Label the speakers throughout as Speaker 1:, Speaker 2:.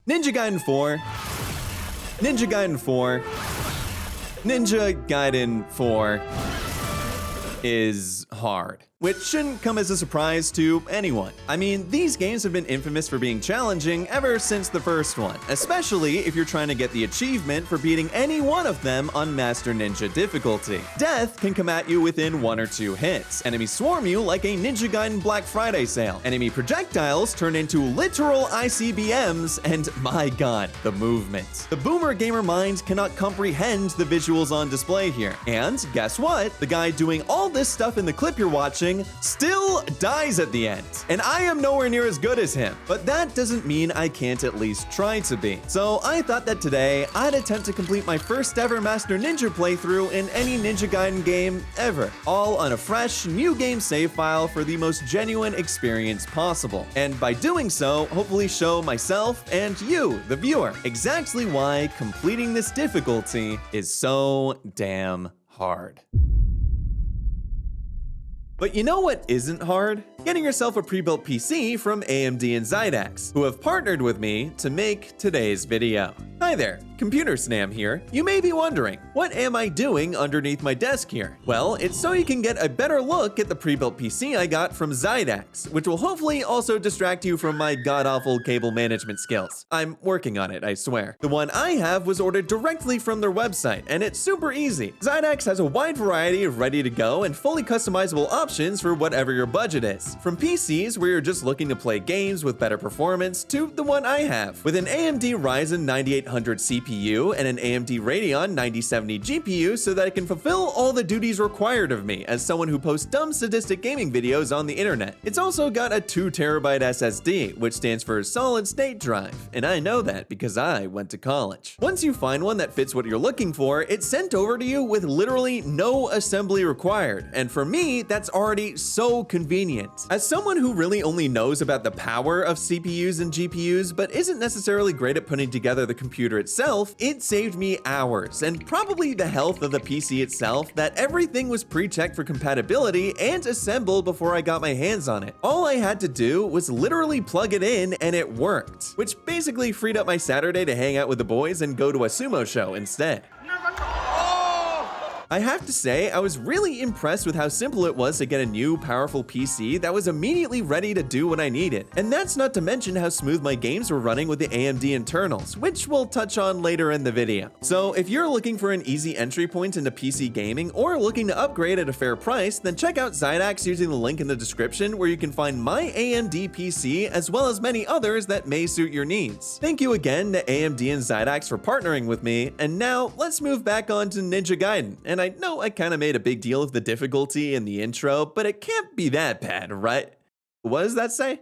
Speaker 1: Ninja Gaiden 4, Ninja Gaiden 4, Ninja Gaiden 4 is hard, which shouldn't come as a surprise to anyone. I mean, these games have been infamous for being challenging ever since the first one, especially if you're trying to get the achievement for beating any one of them on Master Ninja difficulty. Death can come at you within 1 or 2 hits. Enemies swarm you like a Ninja Gaiden Black Friday sale. Enemy projectiles turn into literal ICBMs, and my god, the movement. The boomer gamer mind cannot comprehend the visuals on display here. And guess what? The guy doing all this stuff in the clip you're watching still dies at the end. And I am nowhere near as good as him. But that doesn't mean I can't at least try to be. So I thought that today I'd attempt to complete my first ever Master Ninja playthrough in any Ninja Gaiden game ever. All on a fresh, new game save file for the most genuine experience possible. And by doing so, hopefully show myself and you, the viewer, exactly why completing this difficulty is so damn hard. But you know what isn't hard? Getting yourself a pre-built PC from AMD and Zydax, who have partnered with me to make today's video. Hi there, Computer Snam here. You may be wondering, what am I doing underneath my desk here? Well, it's so you can get a better look at the pre-built PC I got from Zydax, which will hopefully also distract you from my god-awful cable management skills. I'm working on it, I swear. The one I have was ordered directly from their website, and it's super easy. Zydax has a wide variety of ready-to-go and fully customizable options for whatever your budget is. From PCs where you're just looking to play games with better performance to the one I have, with an AMD Ryzen 9800 CPU and an AMD Radeon 9070 GPU so that I can fulfill all the duties required of me as someone who posts dumb sadistic gaming videos on the internet. It's also got a 2TB SSD, which stands for solid state drive, and I know that because I went to college. Once you find one that fits what you're looking for, it's sent over to you with literally no assembly required, and for me, that's already so convenient. As someone who really only knows about the power of CPUs and GPUs, but isn't necessarily great at putting together the computer itself, it saved me hours, and probably the health of the PC itself, that everything was pre-checked for compatibility and assembled before I got my hands on it. All I had to do was literally plug it in and it worked, which basically freed up my Saturday to hang out with the boys and go to a sumo show instead. I have to say, I was really impressed with how simple it was to get a new, powerful PC that was immediately ready to do what I needed. And that's not to mention how smooth my games were running with the AMD internals, which we'll touch on later in the video. So if you're looking for an easy entry point into PC gaming or looking to upgrade at a fair price, then check out Zydax using the link in the description where you can find my AMD PC as well as many others that may suit your needs. Thank you again to AMD and Zydax for partnering with me, and now let's move back on to Ninja Gaiden. And I know I kind of made a big deal of the difficulty in the intro, but it can't be that bad, right? What does that say?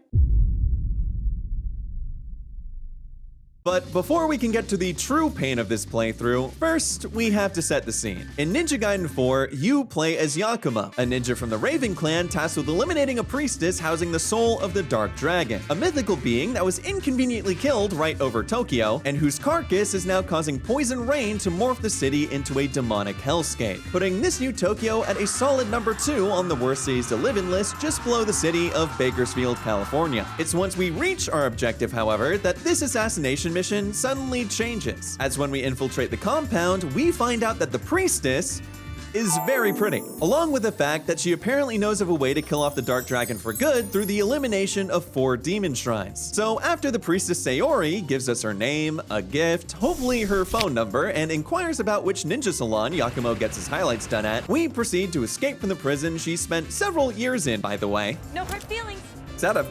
Speaker 1: But before we can get to the true pain of this playthrough, first we have to set the scene. In Ninja Gaiden 4, you play as Yakumo, a ninja from the Raven clan tasked with eliminating a priestess housing the soul of the Dark Dragon, a mythical being that was inconveniently killed right over Tokyo, and whose carcass is now causing poison rain to morph the city into a demonic hellscape, putting this new Tokyo at a solid number 2 on the worst cities to live in list just below the city of Bakersfield, California. It's once we reach our objective, however, that this assassination mission suddenly changes, as when we infiltrate the compound, we find out that the priestess is very pretty, along with the fact that she apparently knows of a way to kill off the Dark Dragon for good through the elimination of 4 demon shrines. So after the priestess Sayori gives us her name, a gift, hopefully her phone number, and inquires about which ninja salon Yakumo gets his highlights done at, we proceed to escape from the prison she spent several years in, by the way.
Speaker 2: No hard feelings.
Speaker 1: Is that a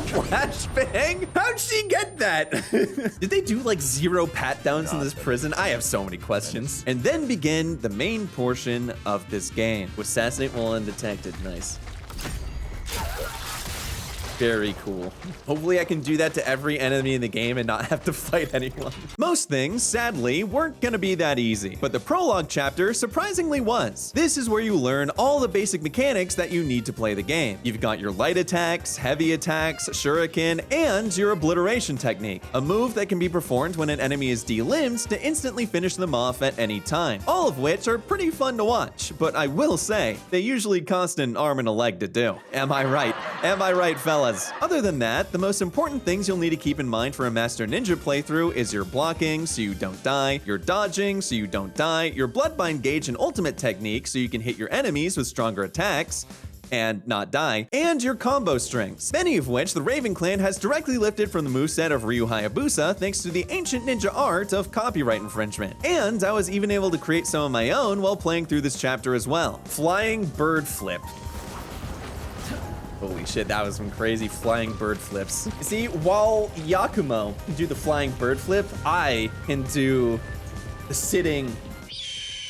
Speaker 1: flashbang? How'd she get that? Did they do like 0 pat-downs in this prison? I have so many questions. And then begin the main portion of this game. Assassinate while undetected. Nice. Very cool. Hopefully I can do that to every enemy in the game and not have to fight anyone. Most things, sadly, weren't gonna be that easy, but the prologue chapter surprisingly was. This is where you learn all the basic mechanics that you need to play the game. You've got your light attacks, heavy attacks, shuriken, and your obliteration technique, a move that can be performed when an enemy is de-limbed to instantly finish them off at any time, all of which are pretty fun to watch, but I will say, they usually cost an arm and a leg to do. Am I right? Am I right, fellas? fellas. Other than that, the most important things you'll need to keep in mind for a Master Ninja playthrough is your blocking so you don't die, your dodging so you don't die, your Bloodbind gauge and ultimate technique so you can hit your enemies with stronger attacks and not die, and your combo strings, many of which the Raven Clan has directly lifted from the moveset of Ryu Hayabusa thanks to the ancient ninja art of copyright infringement. And I was even able to create some of my own while playing through this chapter as well. Flying bird flip. Holy shit, that was some crazy flying bird flips. See, while Yakumo can do the flying bird flip, I can do the sitting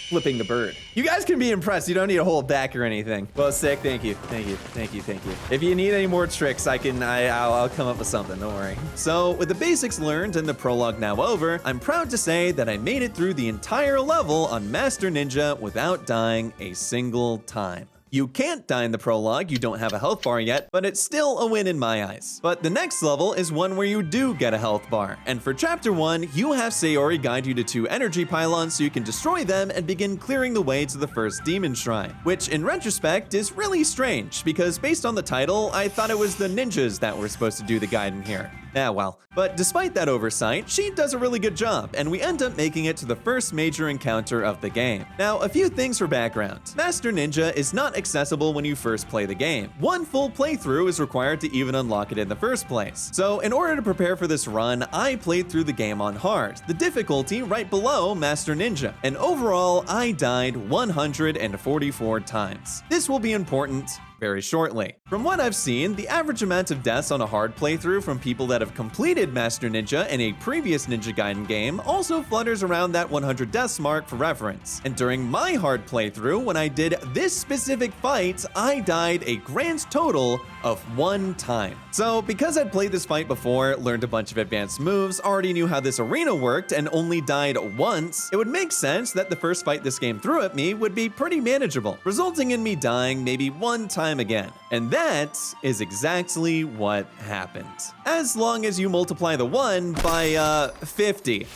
Speaker 1: flipping the bird. You guys can be impressed. You don't need to hold back or anything. Well, sick. Thank you. Thank you. Thank you. Thank you. If you need any more tricks, I'll come up with something. Don't worry. So with the basics learned and the prologue now over, I'm proud to say that I made it through the entire level on Master Ninja without dying a single time. You can't die in the prologue, you don't have a health bar yet, but it's still a win in my eyes. But the next level is one where you do get a health bar, and for chapter 1, you have Sayori guide you to 2 energy pylons so you can destroy them and begin clearing the way to the first demon shrine, which in retrospect is really strange, because based on the title, I thought it was the ninjas that were supposed to do the Gaiden here. Ah, well. But despite that oversight, she does a really good job, and we end up making it to the first major encounter of the game. Now, a few things for background. Master Ninja is not accessible when you first play the game. One full playthrough is required to even unlock it in the first place. So in order to prepare for this run, I played through the game on hard, the difficulty right below Master Ninja, and overall, I died 144 times. This will be important very shortly. From what I've seen, the average amount of deaths on a hard playthrough from people that have completed Master Ninja in a previous Ninja Gaiden game also flutters around that 100 deaths mark for reference. And during my hard playthrough, when I did this specific fight, I died a grand total of 1 time. So because I'd played this fight before, learned a bunch of advanced moves, already knew how this arena worked, and only died once, it would make sense that the first fight this game threw at me would be pretty manageable, resulting in me dying maybe 1 time again. And that is exactly what happened. As long as you multiply the 1 by 50.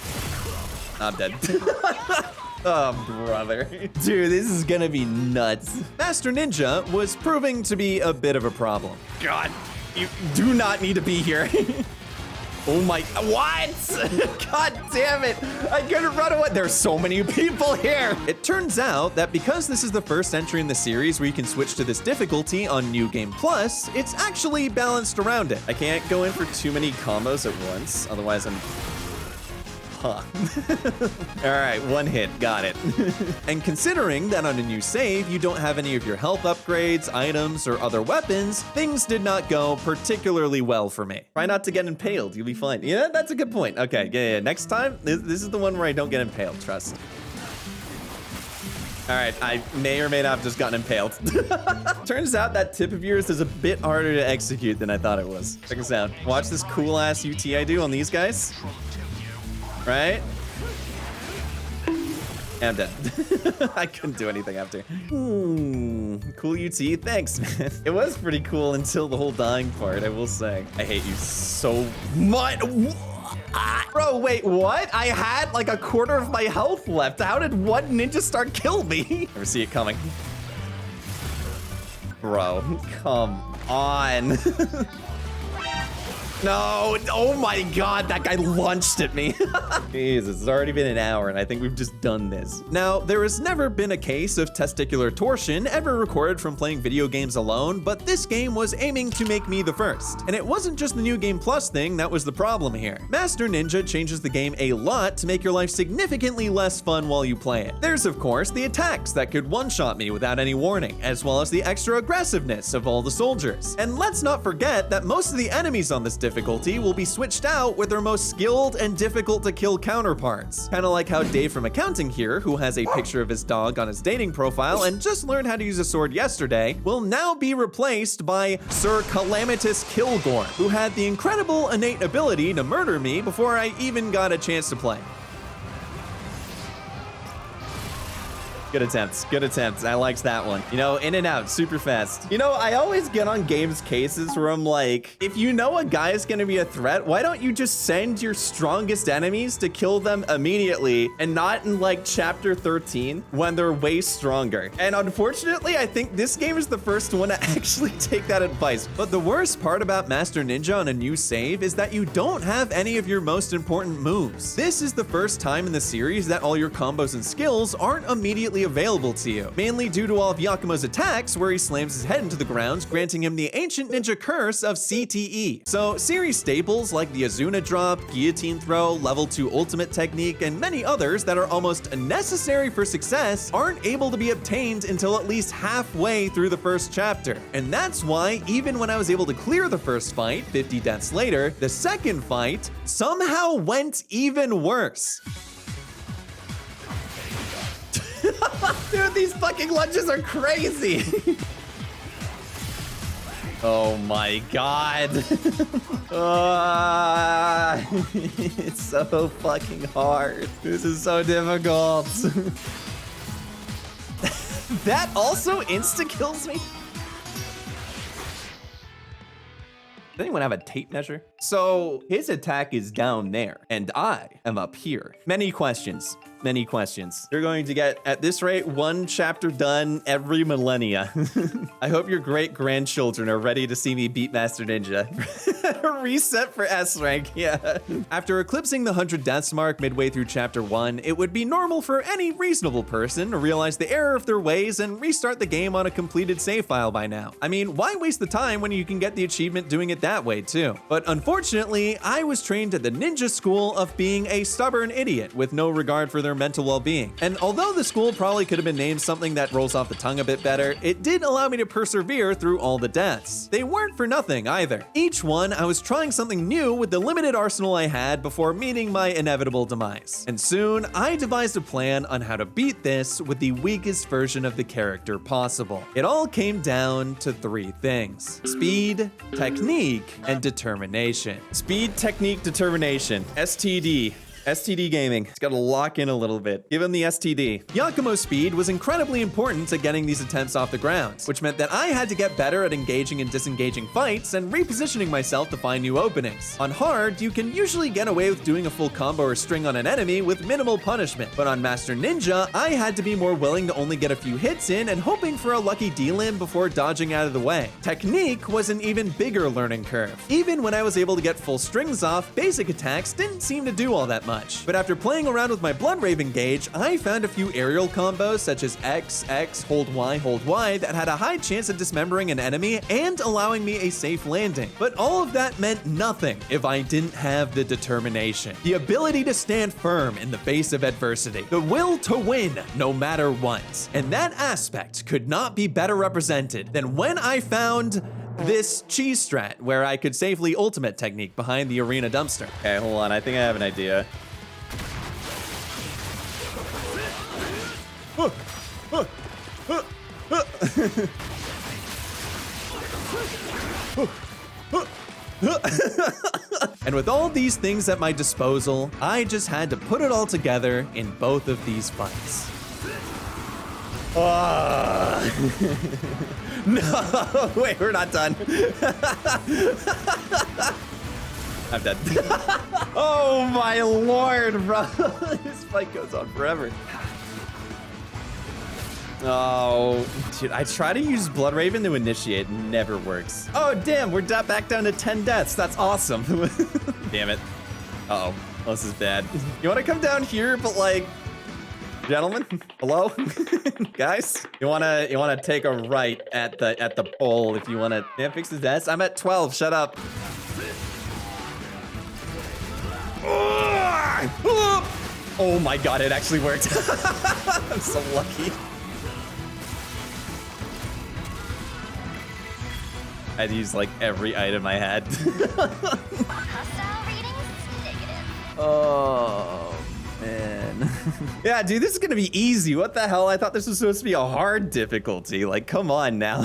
Speaker 1: I'm dead. Oh, brother. Dude, this is gonna be nuts. Master Ninja was proving to be a bit of a problem. God, you do not need to be here. Oh my, what? God damn it. I couldn't run away. There's so many people here. It turns out that because this is the first entry in the series where you can switch to this difficulty on New Game Plus, it's actually balanced around it. I can't go in for too many combos at once, otherwise I'm... Huh. All right, 1 hit, got it. And considering that on a new save, you don't have any of your health upgrades, items, or other weapons, things did not go particularly well for me. Try not to get impaled, you'll be fine. Yeah, that's a good point. Okay, yeah. Next time, this is the one where I don't get impaled, trust. All right, I may or may not have just gotten impaled. Turns out that tip of yours is a bit harder to execute than I thought it was. Check this out. Watch this cool ass UT I do on these guys. Right? I'm dead. I couldn't do anything after. Cool UT, thanks, man. It was pretty cool until the whole dying part, I will say. I hate you so much. Bro, wait, what? I had like a quarter of my health left. How did one ninja star kill me? Never see it coming. Bro, come on. No, oh my God, that guy launched at me. Jesus, it's already been an hour and I think we've just done this. Now, there has never been a case of testicular torsion ever recorded from playing video games alone, but this game was aiming to make me the first. And it wasn't just the New Game Plus thing that was the problem here. Master Ninja changes the game a lot to make your life significantly less fun while you play it. There's of course the attacks that could one-shot me without any warning, as well as the extra aggressiveness of all the soldiers. And let's not forget that most of the enemies on this difficulty will be switched out with their most skilled and difficult to kill counterparts. Kinda like how Dave from accounting here, who has a picture of his dog on his dating profile and just learned how to use a sword yesterday, will now be replaced by Sir Calamitous Kilgore, who had the incredible innate ability to murder me before I even got a chance to play. Good attempts. Good attempts. I liked that one. You know, in and out, super fast. You know, I always get on games cases where I'm like, if you know a guy is going to be a threat, why don't you just send your strongest enemies to kill them immediately and not in like chapter 13 when they're way stronger? And unfortunately, I think this game is the first one to actually take that advice. But the worst part about Master Ninja on a new save is that you don't have any of your most important moves. This is the first time in the series that all your combos and skills aren't immediately available to you, mainly due to all of Yakumo's attacks where he slams his head into the ground, granting him the ancient ninja curse of CTE. So series staples like the Azuna drop, guillotine throw, level 2 ultimate technique, and many others that are almost necessary for success aren't able to be obtained until at least halfway through the first chapter. And that's why even when I was able to clear the first fight 50 deaths later, the second fight somehow went even worse. Dude, these fucking lunges are crazy. Oh my god. It's so fucking hard. This is so difficult. That also insta-kills me? Does anyone have a tape measure? So his attack is down there and I am up here. Many questions. Many questions. You're going to get, at this rate, one chapter done every millennia. I hope your great-grandchildren are ready to see me beat Master Ninja. Reset for S rank, yeah. After eclipsing the 100 deaths mark midway through chapter 1, it would be normal for any reasonable person to realize the error of their ways and restart the game on a completed save file by now. I mean, why waste the time when you can get the achievement doing it that way too? But unfortunately, I was trained at the ninja school of being a stubborn idiot with no regard for their mental well-being. And although the school probably could have been named something that rolls off the tongue a bit better, it did allow me to persevere through all the deaths. They weren't for nothing either. Each one, I was trying something new with the limited arsenal I had before meeting my inevitable demise. And soon, I devised a plan on how to beat this with the weakest version of the character possible. It all came down to 3 things: speed, technique, and determination. Speed, technique, determination. STD. STD gaming. It's got to lock in a little bit. Give him the STD. Yakumo's speed was incredibly important to getting these attempts off the ground, which meant that I had to get better at engaging and disengaging fights and repositioning myself to find new openings. On hard, you can usually get away with doing a full combo or string on an enemy with minimal punishment, but on Master Ninja, I had to be more willing to only get a few hits in and hoping for a lucky D-limb before dodging out of the way. Technique was an even bigger learning curve. Even when I was able to get full strings off, basic attacks didn't seem to do all that much. But after playing around with my Blood Raven gauge, I found a few aerial combos such as X, X, hold Y that had a high chance of dismembering an enemy and allowing me a safe landing. But all of that meant nothing if I didn't have the determination, the ability to stand firm in the face of adversity, the will to win no matter what. And that aspect could not be better represented than when I found this cheese strat where I could safely ultimate technique behind the arena dumpster. Okay, hold on. I think I have an idea. And with all these things at my disposal, I just had to put it all together in both of these fights. No, wait, we're not done. I'm dead. Oh my lord, bro. This fight goes on forever. Oh, dude, I try to use Blood Raven to initiate, never works. Oh, damn, we're back down to 10 deaths. That's awesome. Damn it. Uh-oh, oh, this is bad. You want to come down here, but like, gentlemen, hello, guys. You wanna take a right at the pole if you wanna. Yeah, fix his desk. I'm at 12. Shut up. Oh my god, it actually worked. I'm so lucky. I'd use like every item I had. Oh man. Yeah, dude, this is gonna be easy. What the hell? I thought this was supposed to be a hard difficulty. Like, come on now.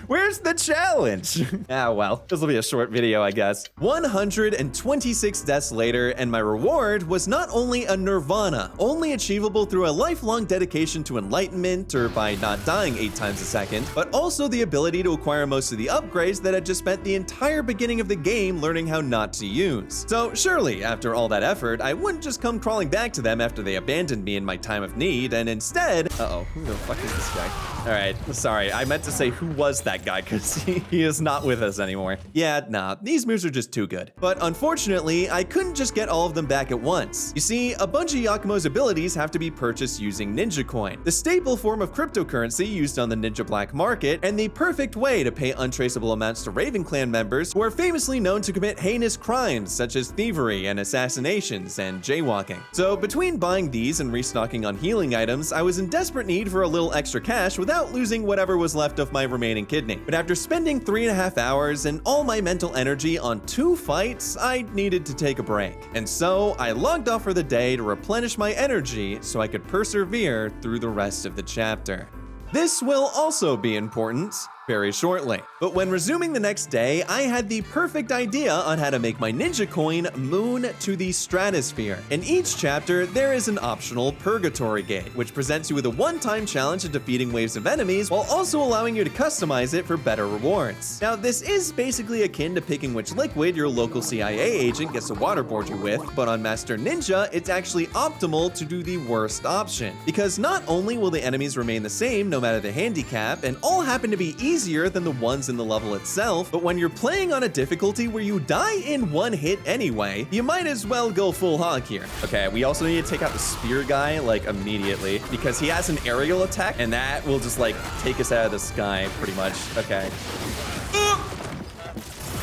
Speaker 1: Where's the challenge? Ah, well, this will be a short video, I guess. 126 deaths later, and my reward was not only a nirvana, only achievable through a lifelong dedication to enlightenment or by not dying 8 times a second, but also the ability to acquire most of the upgrades that I just spent the entire beginning of the game learning how not to use. So surely, after all that effort, I wouldn't just come crawling back to them after they abandoned me in my time of need, and instead, who the fuck is this guy? All right, sorry, I meant to say who was that guy, because he is not with us anymore. Yeah, nah, these moves are just too good. But unfortunately, I couldn't just get all of them back at once. You see, a bunch of Yakumo's abilities have to be purchased using Ninja Coin, the staple form of cryptocurrency used on the Ninja Black Market, and the perfect way to pay untraceable amounts to Raven Clan members who are famously known to commit heinous crimes such as thievery and assassinations and jaywalking. So between buying these and restocking on healing items, I was in desperate need for a little extra cash without losing whatever was left of my remaining kidney. But after spending 3.5 hours and all my mental energy on 2 fights, I needed to take a break. And so I logged off for the day to replenish my energy so I could persevere through the rest of the chapter. This will also be important very shortly. But when resuming the next day, I had the perfect idea on how to make my ninja coin moon to the stratosphere. In each chapter, there is an optional purgatory gate, which presents you with a one-time challenge of defeating waves of enemies while also allowing you to customize it for better rewards. Now, this is basically akin to picking which liquid your local CIA agent gets to waterboard you with, but on Master Ninja, it's actually optimal to do the worst option. Because not only will the enemies remain the same no matter the handicap, and all happen to be easier than the ones in the level itself, but when you're playing on a difficulty where you die in 1 hit anyway, you might as well go full hog here. Okay, we also need to take out the spear guy, like, immediately, because he has an aerial attack, and that will just, like, take us out of the sky, pretty much. Okay.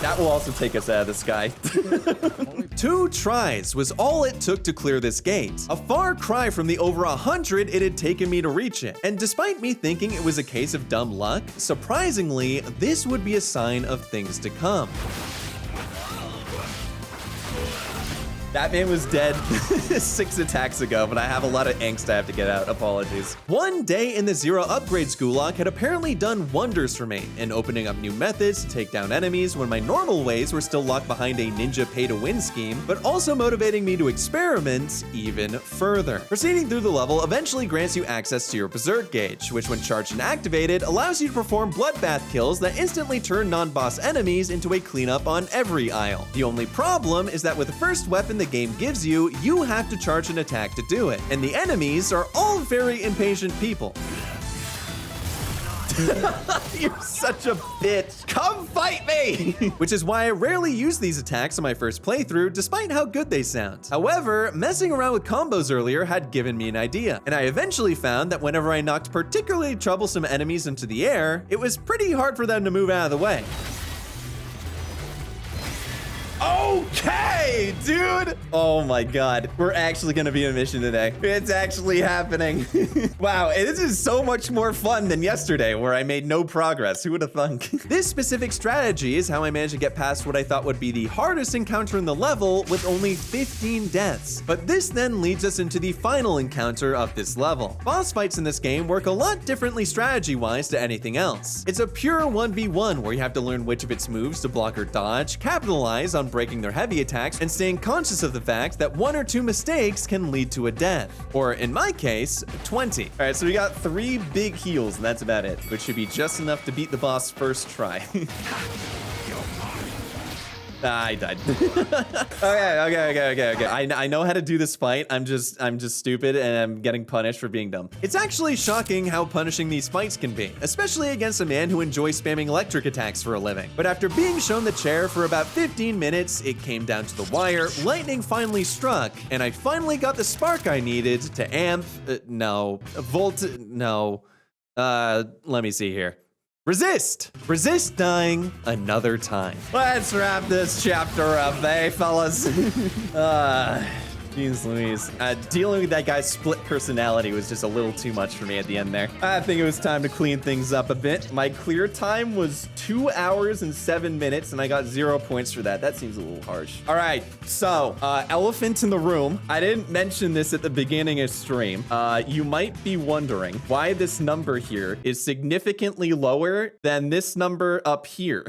Speaker 1: That will also take us out of the sky. 2 tries was all it took to clear this gate, a far cry from the over 100 it had taken me to reach it. And despite me thinking it was a case of dumb luck, surprisingly, this would be a sign of things to come. That man was dead 6 attacks ago, but I have a lot of angst I have to get out. Apologies. 1 day in the Zero Upgrades Gulag had apparently done wonders for me in opening up new methods to take down enemies when my normal ways were still locked behind a ninja pay-to-win scheme, but also motivating me to experiment even further. Proceeding through the level eventually grants you access to your Berserk gauge, which when charged and activated allows you to perform bloodbath kills that instantly turn non-boss enemies into a cleanup on every aisle. The only problem is that with the first weapon the game gives you, you have to charge an attack to do it, and the enemies are all very impatient people. You're such a bitch. Come fight me! Which is why I rarely use these attacks on my first playthrough, despite how good they sound. However, messing around with combos earlier had given me an idea, and I eventually found that whenever I knocked particularly troublesome enemies into the air, it was pretty hard for them to move out of the way. Okay, dude! Oh my god, we're actually gonna be on a mission today. It's actually happening. Wow, this is so much more fun than yesterday where I made no progress. Who would have thunk? This specific strategy is how I managed to get past what I thought would be the hardest encounter in the level with only 15 deaths. But this then leads us into the final encounter of this level. Boss fights in this game work a lot differently strategy-wise to anything else. It's a pure 1v1 where you have to learn which of its moves to block or dodge, capitalize on breaking their heavy attacks, and staying conscious of the fact that 1 or 2 mistakes can lead to a death. Or in my case, 20. All right, so we got 3 big heals, and that's about it, which should be just enough to beat the boss first try. I died. Okay. I know how to do this fight. I'm just stupid and I'm getting punished for being dumb. It's actually shocking how punishing these fights can be, especially against a man who enjoys spamming electric attacks for a living. But after being shown the chair for about 15 minutes, it came down to the wire, lightning finally struck, and I finally got the spark I needed to let me see here. Resist dying another time. Let's wrap this chapter up, fellas? Jeez Louise. Dealing with that guy's split personality was just a little too much for me at the end there. I think it was time to clean things up a bit. My clear time was 2 hours and 7 minutes, and I got 0 points for that. That seems a little harsh. All right, so elephant in the room. I didn't mention this at the beginning of stream. You might be wondering why this number here is significantly lower than this number up here.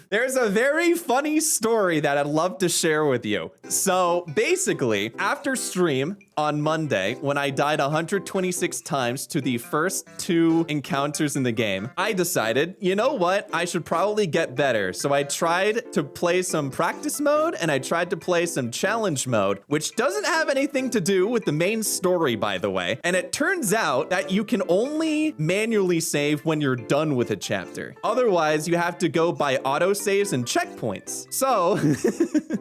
Speaker 1: There's a very funny story that I'd love to share with you. So basically, after stream on Monday, when I died 126 times to the first 2 encounters in the game, I decided, you know what? I should probably get better. So I tried to play some practice mode and I tried to play some challenge mode, which doesn't have anything to do with the main story, by the way. And it turns out that you can only manually save when you're done with a chapter. Otherwise, you have to go by autosaves and checkpoints. So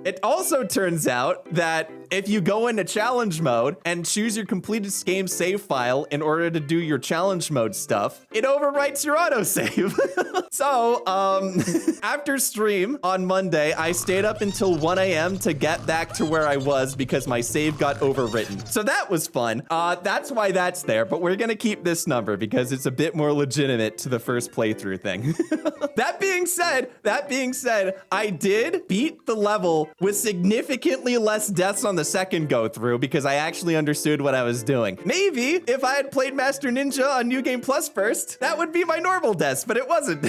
Speaker 1: it also turns out that if you go into challenge mode and choose your completed game save file in order to do your challenge mode stuff, it overwrites your autosave. So, after stream on Monday, I stayed up until 1 a.m. to get back to where I was because my save got overwritten. So that was fun. That's why that's there, but we're gonna keep this number because it's a bit more legitimate to the first playthrough thing. That being said, I did beat the level with significantly less deaths on the second go through because I actually understood what I was doing. Maybe if I had played Master Ninja on New Game Plus first, that would be my normal deaths, but it wasn't.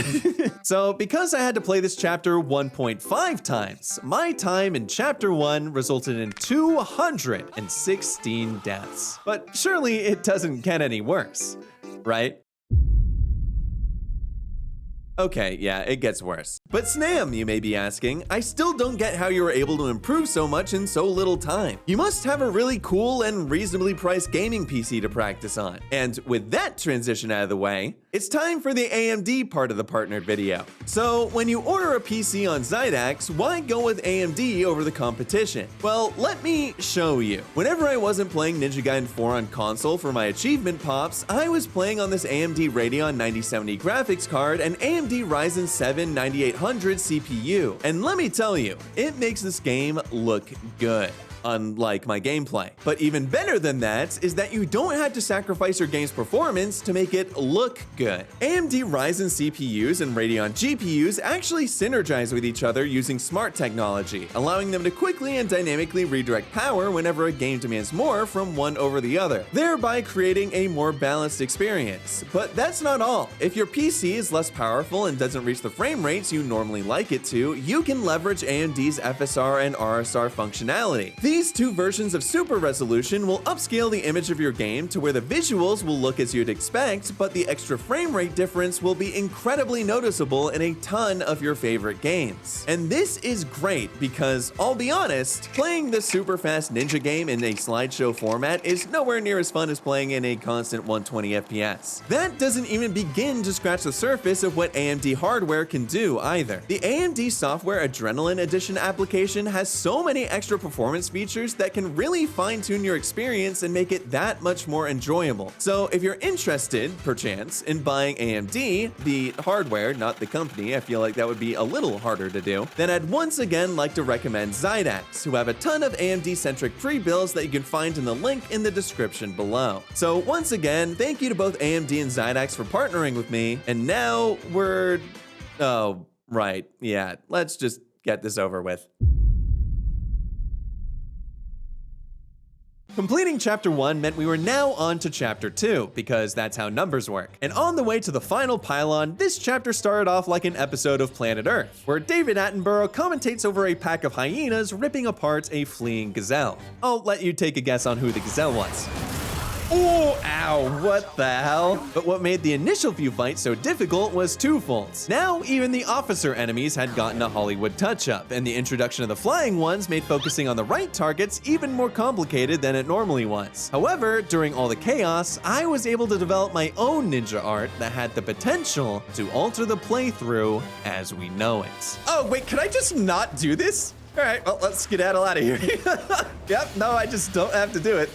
Speaker 1: So because I had to play this chapter 1.5 times, my time in chapter 1 resulted in 216 deaths. But surely it doesn't get any worse, right? Okay, yeah, it gets worse. But Snam, you may be asking, I still don't get how you were able to improve so much in so little time. You must have a really cool and reasonably priced gaming PC to practice on. And with that transition out of the way, it's time for the AMD part of the partnered video. So when you order a PC on Zydax, why go with AMD over the competition? Well, let me show you. Whenever I wasn't playing Ninja Gaiden 4 on console for my achievement pops, I was playing on this AMD Radeon 9070 graphics card and AMD Ryzen 7 9800 CPU. And let me tell you, it makes this game look good. Unlike my gameplay. But even better than that is that you don't have to sacrifice your game's performance to make it look good. AMD Ryzen CPUs and Radeon GPUs actually synergize with each other using smart technology, allowing them to quickly and dynamically redirect power whenever a game demands more from one over the other, thereby creating a more balanced experience. But that's not all. If your PC is less powerful and doesn't reach the frame rates you normally like it to, you can leverage AMD's FSR and RSR functionality. These two versions of super resolution will upscale the image of your game to where the visuals will look as you'd expect, but the extra frame rate difference will be incredibly noticeable in a ton of your favorite games. And this is great because, I'll be honest, playing this super fast ninja game in a slideshow format is nowhere near as fun as playing in a constant 120 FPS. That doesn't even begin to scratch the surface of what AMD hardware can do either. The AMD Software Adrenaline Edition application has so many extra performance features that can really fine-tune your experience and make it that much more enjoyable. So if you're interested, perchance, in buying AMD, the hardware, not the company, I feel like that would be a little harder to do, then I'd once again like to recommend Zydax, who have a ton of AMD-centric pre-builds that you can find in the link in the description below. So once again, thank you to both AMD and Zydax for partnering with me, and now we're... oh, right, yeah, let's just get this over with. Completing Chapter 1 meant we were now on to Chapter 2, because that's how numbers work. And on the way to the final pylon, this chapter started off like an episode of Planet Earth, where David Attenborough commentates over a pack of hyenas ripping apart a fleeing gazelle. I'll let you take a guess on who the gazelle was. Oh, ow, what the hell? But what made the initial few fights so difficult was twofold. Now, even the officer enemies had gotten a Hollywood touch-up, and the introduction of the flying ones made focusing on the right targets even more complicated than it normally was. However, during all the chaos, I was able to develop my own ninja art that had the potential to alter the playthrough as we know it. Oh, wait, could I just not do this? All right, well, let's skedaddle out of here. Yep, no, I just don't have to do it.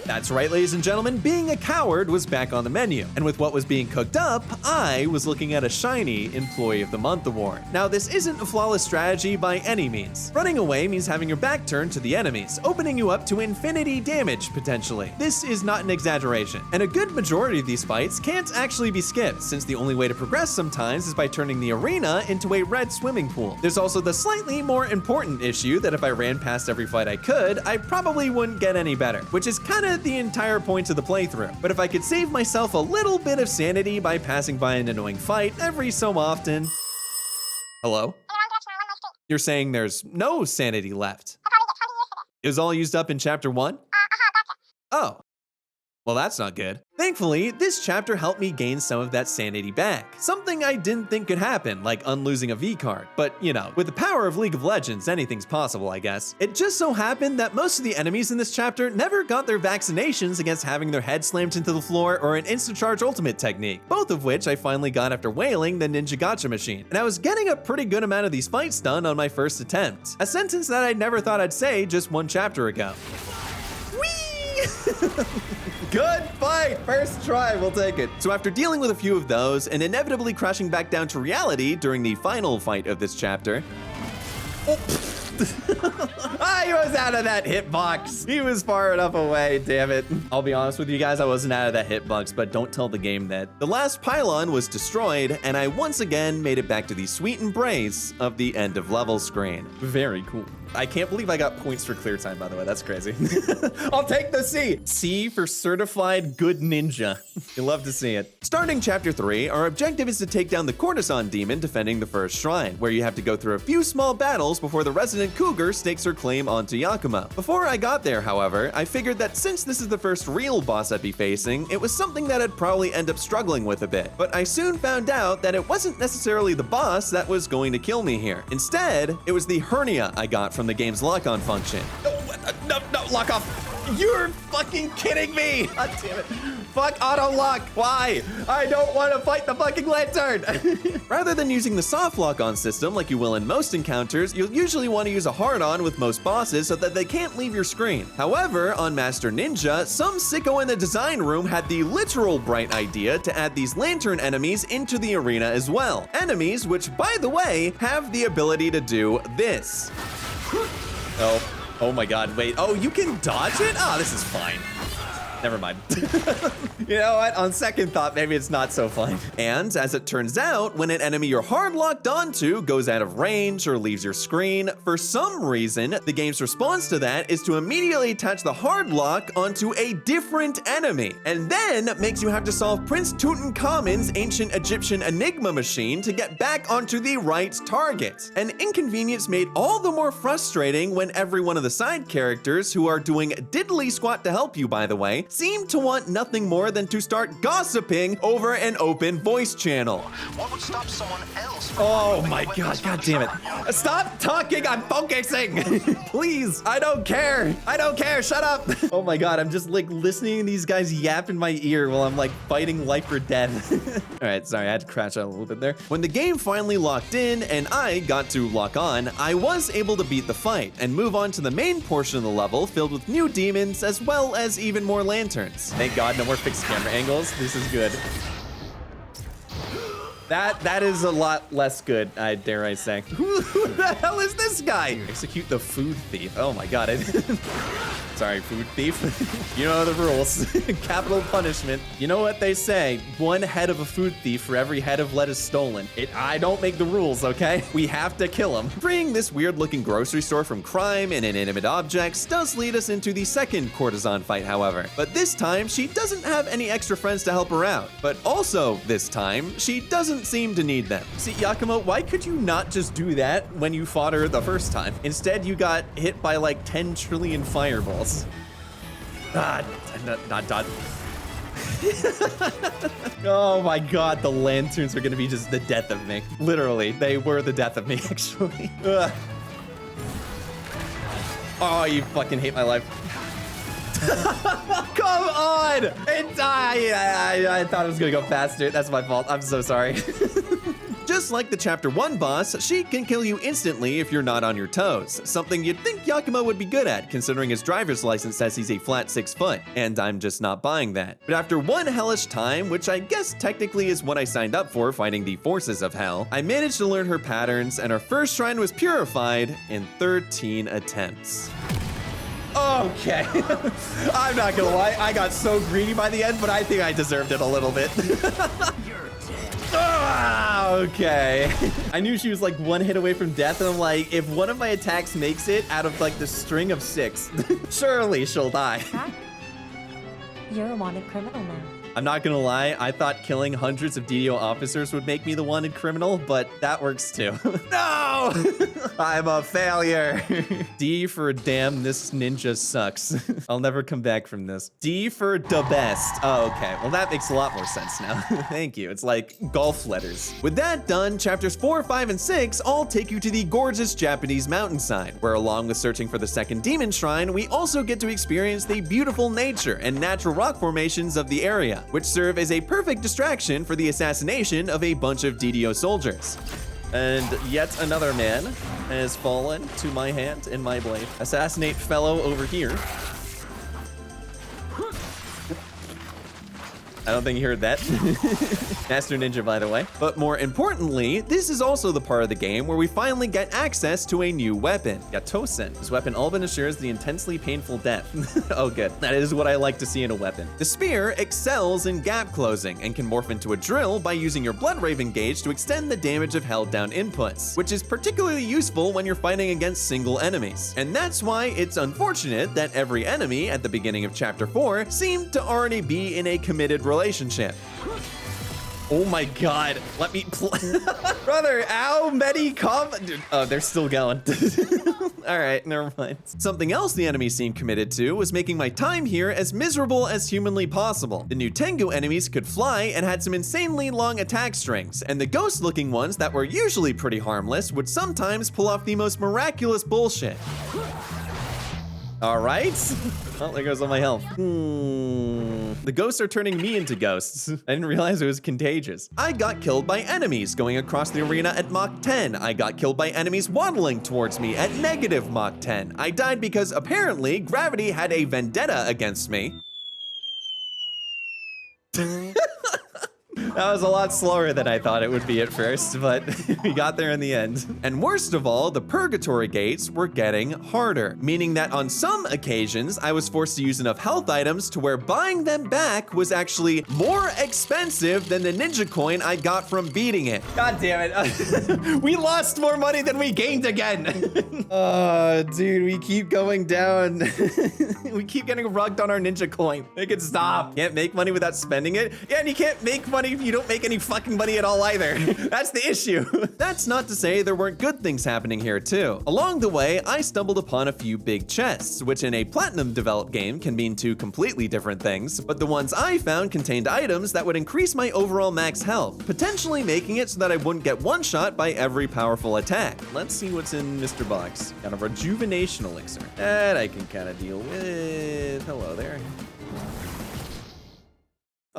Speaker 1: That's right, ladies and gentlemen, being a coward was back on the menu. And with what was being cooked up, I was looking at a shiny Employee of the Month award. Now, this isn't a flawless strategy by any means. Running away means having your back turned to the enemies, opening you up to infinity damage, potentially. This is not an exaggeration. And a good majority of these fights can't actually be skipped, since the only way to progress sometimes is by turning the arena into a red swimming pool. There's also the slightly more important issue that if I ran past every fight I could, I probably wouldn't get any better, which is kind of the entire point of the playthrough. But if I could save myself a little bit of sanity by passing by an annoying fight every so often... Hello? You're saying there's no sanity left? It was all used up in chapter 1? Oh. Well, that's not good. Thankfully, this chapter helped me gain some of that sanity back. Something I didn't think could happen, like unlosing a V-card. But, you know, with the power of League of Legends, anything's possible, I guess. It just so happened that most of the enemies in this chapter never got their vaccinations against having their head slammed into the floor or an insta-charge ultimate technique, both of which I finally got after whaling the Ninja Gacha machine. And I was getting a pretty good amount of these fights done on my first attempt. A sentence that I never thought I'd say just one chapter ago. Good fight! First try, we'll take it. So after dealing with a few of those and inevitably crashing back down to reality during the final fight of this chapter... Oh. He was out of that hitbox. He was far enough away, damn it. I'll be honest with you guys, I wasn't out of that hitbox, but don't tell the game that. The last pylon was destroyed, and I once again made it back to the sweet embrace of the end of level screen. Very cool. I can't believe I got points for clear time, by the way. That's crazy. I'll take the C. C for certified good ninja. You love to see it. Starting chapter 3, our objective is to take down the courtesan demon defending the first shrine, where you have to go through a few small battles before the resident cougar stakes her claim onto Yakumo. Before I got there, however, I figured that since this is the first real boss I'd be facing, it was something that I'd probably end up struggling with a bit. But I soon found out that it wasn't necessarily the boss that was going to kill me here. Instead, it was the hernia I got from the game's lock-on function. No, lock off. You're fucking kidding me. God damn it. Fuck auto lock. Why? I don't want to fight the fucking lantern. Rather than using the soft lock-on system like you will in most encounters, you'll usually want to use a hard-on with most bosses so that they can't leave your screen. However, on Master Ninja, some sicko in the design room had the literal bright idea to add these lantern enemies into the arena as well. Enemies which, by the way, have the ability to do this. Oh my god, wait. Oh, you can dodge it? Oh, this is fine. Never mind. You know what? On second thought, maybe it's not so fun. And as it turns out, when an enemy you're hard locked onto goes out of range or leaves your screen, for some reason, the game's response to that is to immediately attach the hard lock onto a different enemy, and then makes you have to solve Prince Tutankhamun's ancient Egyptian enigma machine to get back onto the right target. An inconvenience made all the more frustrating when every one of the side characters, who are doing diddly squat to help you, by the way, seem to want nothing more than to start gossiping over an open voice channel.
Speaker 2: What would stop someone else from
Speaker 1: Oh my god, god damn it. Stop talking, I'm focusing. Please, I don't care. I don't care, shut up. Oh my god, I'm just like listening to these guys yap in my ear while I'm like fighting life or death. All right, sorry, I had to crash out a little bit there. When the game finally locked in and I got to lock on, I was able to beat the fight and move on to the main portion of the level filled with new demons as well as even more lanterns. Thank God, no more fixed camera angles. This is good. That is a lot less good, I dare I say. Who the hell is this guy? Execute the food thief. Oh my god. Sorry, food thief. You know the rules. Capital punishment. You know what they say? One head of a food thief for every head of lettuce stolen. I don't make the rules, okay? We have to kill him. Freeing this weird-looking grocery store from crime and inanimate objects does lead us into the second courtesan fight, however. But this time, she doesn't have any extra friends to help her out. But also, this time, she doesn't seem to need them. See, Yakumo, why could you not just do that when you fought her the first time? Instead, you got hit by like 10 trillion fireballs. Not done. Oh my god, the lanterns are gonna be just the death of me. Literally, they were the death of me, actually. Ugh. Oh, you fucking hate my life. Come on! I thought it was gonna go faster. That's my fault. I'm so sorry. Just like the Chapter 1 boss, she can kill you instantly if you're not on your toes, something you'd think Yakumo would be good at, considering his driver's license says he's a flat 6 foot, and I'm just not buying that. But after one hellish time, which I guess technically is what I signed up for, fighting the forces of hell, I managed to learn her patterns, and our first shrine was purified in 13 attempts. Okay, I'm not gonna lie, I got so greedy by the end, but I think I deserved it a little bit. Okay. I knew she was like one hit away from death, and I'm like, if one of my attacks makes it out of like the string of 6, surely she'll die.
Speaker 3: You're a wanted criminal now.
Speaker 1: I'm not gonna lie, I thought killing hundreds of DDO officers would make me the wanted criminal, but that works too. No! I'm a failure. D for damn, this ninja sucks. I'll never come back from this. D for the best. Oh, okay. Well, that makes a lot more sense now. Thank you. It's like golf letters. With that done, chapters 4, 5, and 6 all take you to the gorgeous Japanese mountainside, where along with searching for the second demon shrine, we also get to experience the beautiful nature and natural rock formations of the area, which serve as a perfect distraction for the assassination of a bunch of DDO soldiers. And yet another man has fallen to my hand and my blade. Assassinate fellow over here. I don't think you heard that. Master Ninja, by the way. But more importantly, this is also the part of the game where we finally get access to a new weapon, Yatosen. This weapon all but assures the intensely painful death. Oh, good. That is what I like to see in a weapon. The spear excels in gap closing and can morph into a drill by using your Blood Raven gauge to extend the damage of held down inputs, which is particularly useful when you're fighting against single enemies. And that's why it's unfortunate that every enemy at the beginning of Chapter 4 seemed to already be in a committed relationship. Oh my god, let me brother, how many Dude, oh, they're still going. All right, never mind. Something else the enemy seemed committed to was making my time here as miserable as humanly possible. The new Tengu enemies could fly and had some insanely long attack strings, and the ghost-looking ones that were usually pretty harmless would sometimes pull off the most miraculous bullshit. All right. Oh, there goes all my health. The ghosts are turning me into ghosts. I didn't realize it was contagious. I got killed by enemies going across the arena at Mach 10. I got killed by enemies waddling towards me at negative Mach 10. I died because apparently gravity had a vendetta against me. That was a lot slower than I thought it would be at first, but we got there in the end. And worst of all, the purgatory gates were getting harder, meaning that on some occasions, I was forced to use enough health items to where buying them back was actually more expensive than the ninja coin I got from beating it. God damn it. We lost more money than we gained again. Oh, dude, we keep going down. We keep getting rugged on our ninja coin. Make it stop. Can't make money without spending it. Yeah, and you can't make money if you don't make any fucking money at all either. That's the issue. That's not to say there weren't good things happening here too. Along the way, I stumbled upon a few big chests, which in a platinum developed game can mean two completely different things, but the ones I found contained items that would increase my overall max health, potentially making it so that I wouldn't get one shot by every powerful attack. Let's see what's in Mr. Box. Got a rejuvenation elixir. That I can kind of deal with. Hello there.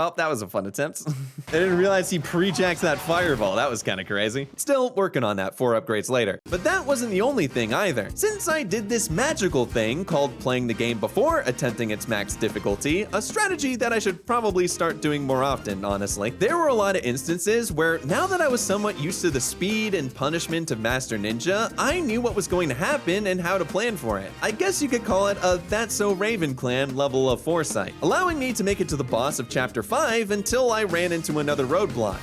Speaker 1: Oh, that was a fun attempt. I didn't realize he pre-jacked that fireball. That was kind of crazy. Still working on that 4 upgrades later. But that wasn't the only thing either. Since I did this magical thing called playing the game before attempting its max difficulty, a strategy that I should probably start doing more often, honestly. There were a lot of instances where now that I was somewhat used to the speed and punishment of Master Ninja, I knew what was going to happen and how to plan for it. I guess you could call it a That's So Raven Clan level of foresight, allowing me to make it to the boss of Chapter 5 until I ran into another roadblock.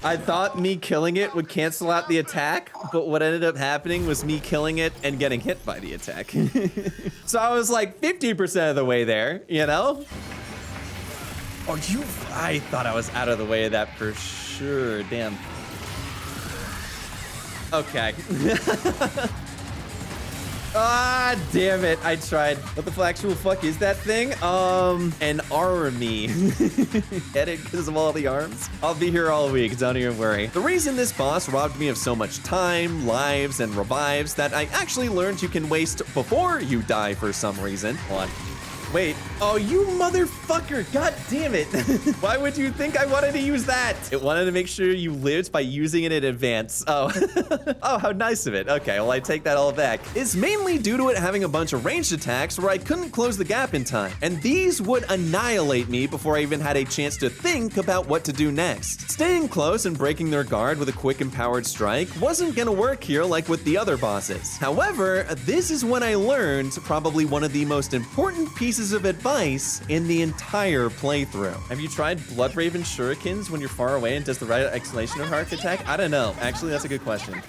Speaker 1: I thought me killing it would cancel out the attack, but what ended up happening was me killing it and getting hit by the attack. So I was like 50% of the way there, you know? Oh, I thought I was out of the way of that for sure, damn. Okay. Ah, damn it. I tried. What the actual fuck is that thing? An army. Get it? Because of all the arms? I'll be here all week. Don't even worry. The reason this boss robbed me of so much time, lives, and revives that I actually learned you can waste before you die for some reason. Hold on. Wait. Oh, you motherfucker. God damn it. Why would you think I wanted to use that? It wanted to make sure you lived by using it in advance. Oh. Oh, how nice of it. Okay, well, I take that all back. It's mainly due to it having a bunch of ranged attacks where I couldn't close the gap in time. And these would annihilate me before I even had a chance to think about what to do next. Staying close and breaking their guard with a quick and powered strike wasn't gonna work here like with the other bosses. However, this is when I learned probably one of the most important pieces of advice in the entire playthrough. Have you tried Bloodraven shurikens when you're far away and does the right exclamation mark attack? I don't know. Actually, that's a good question.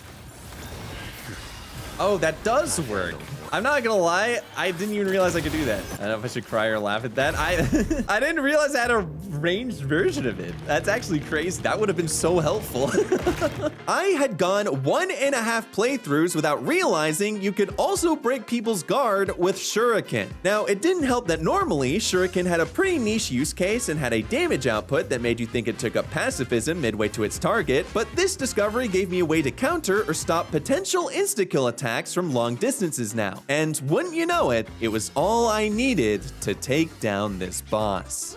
Speaker 1: Oh, that does work. I'm not gonna lie, I didn't even realize I could do that. I don't know if I should cry or laugh at that. I didn't realize I had a ranged version of it. That's actually crazy. That would have been so helpful. I had gone 1.5 playthroughs without realizing you could also break people's guard with shuriken. Now, it didn't help that normally shuriken had a pretty niche use case and had a damage output that made you think it took up pacifism midway to its target, but this discovery gave me a way to counter or stop potential insta-kill attacks from long distances now. And wouldn't you know it, it was all I needed to take down this boss.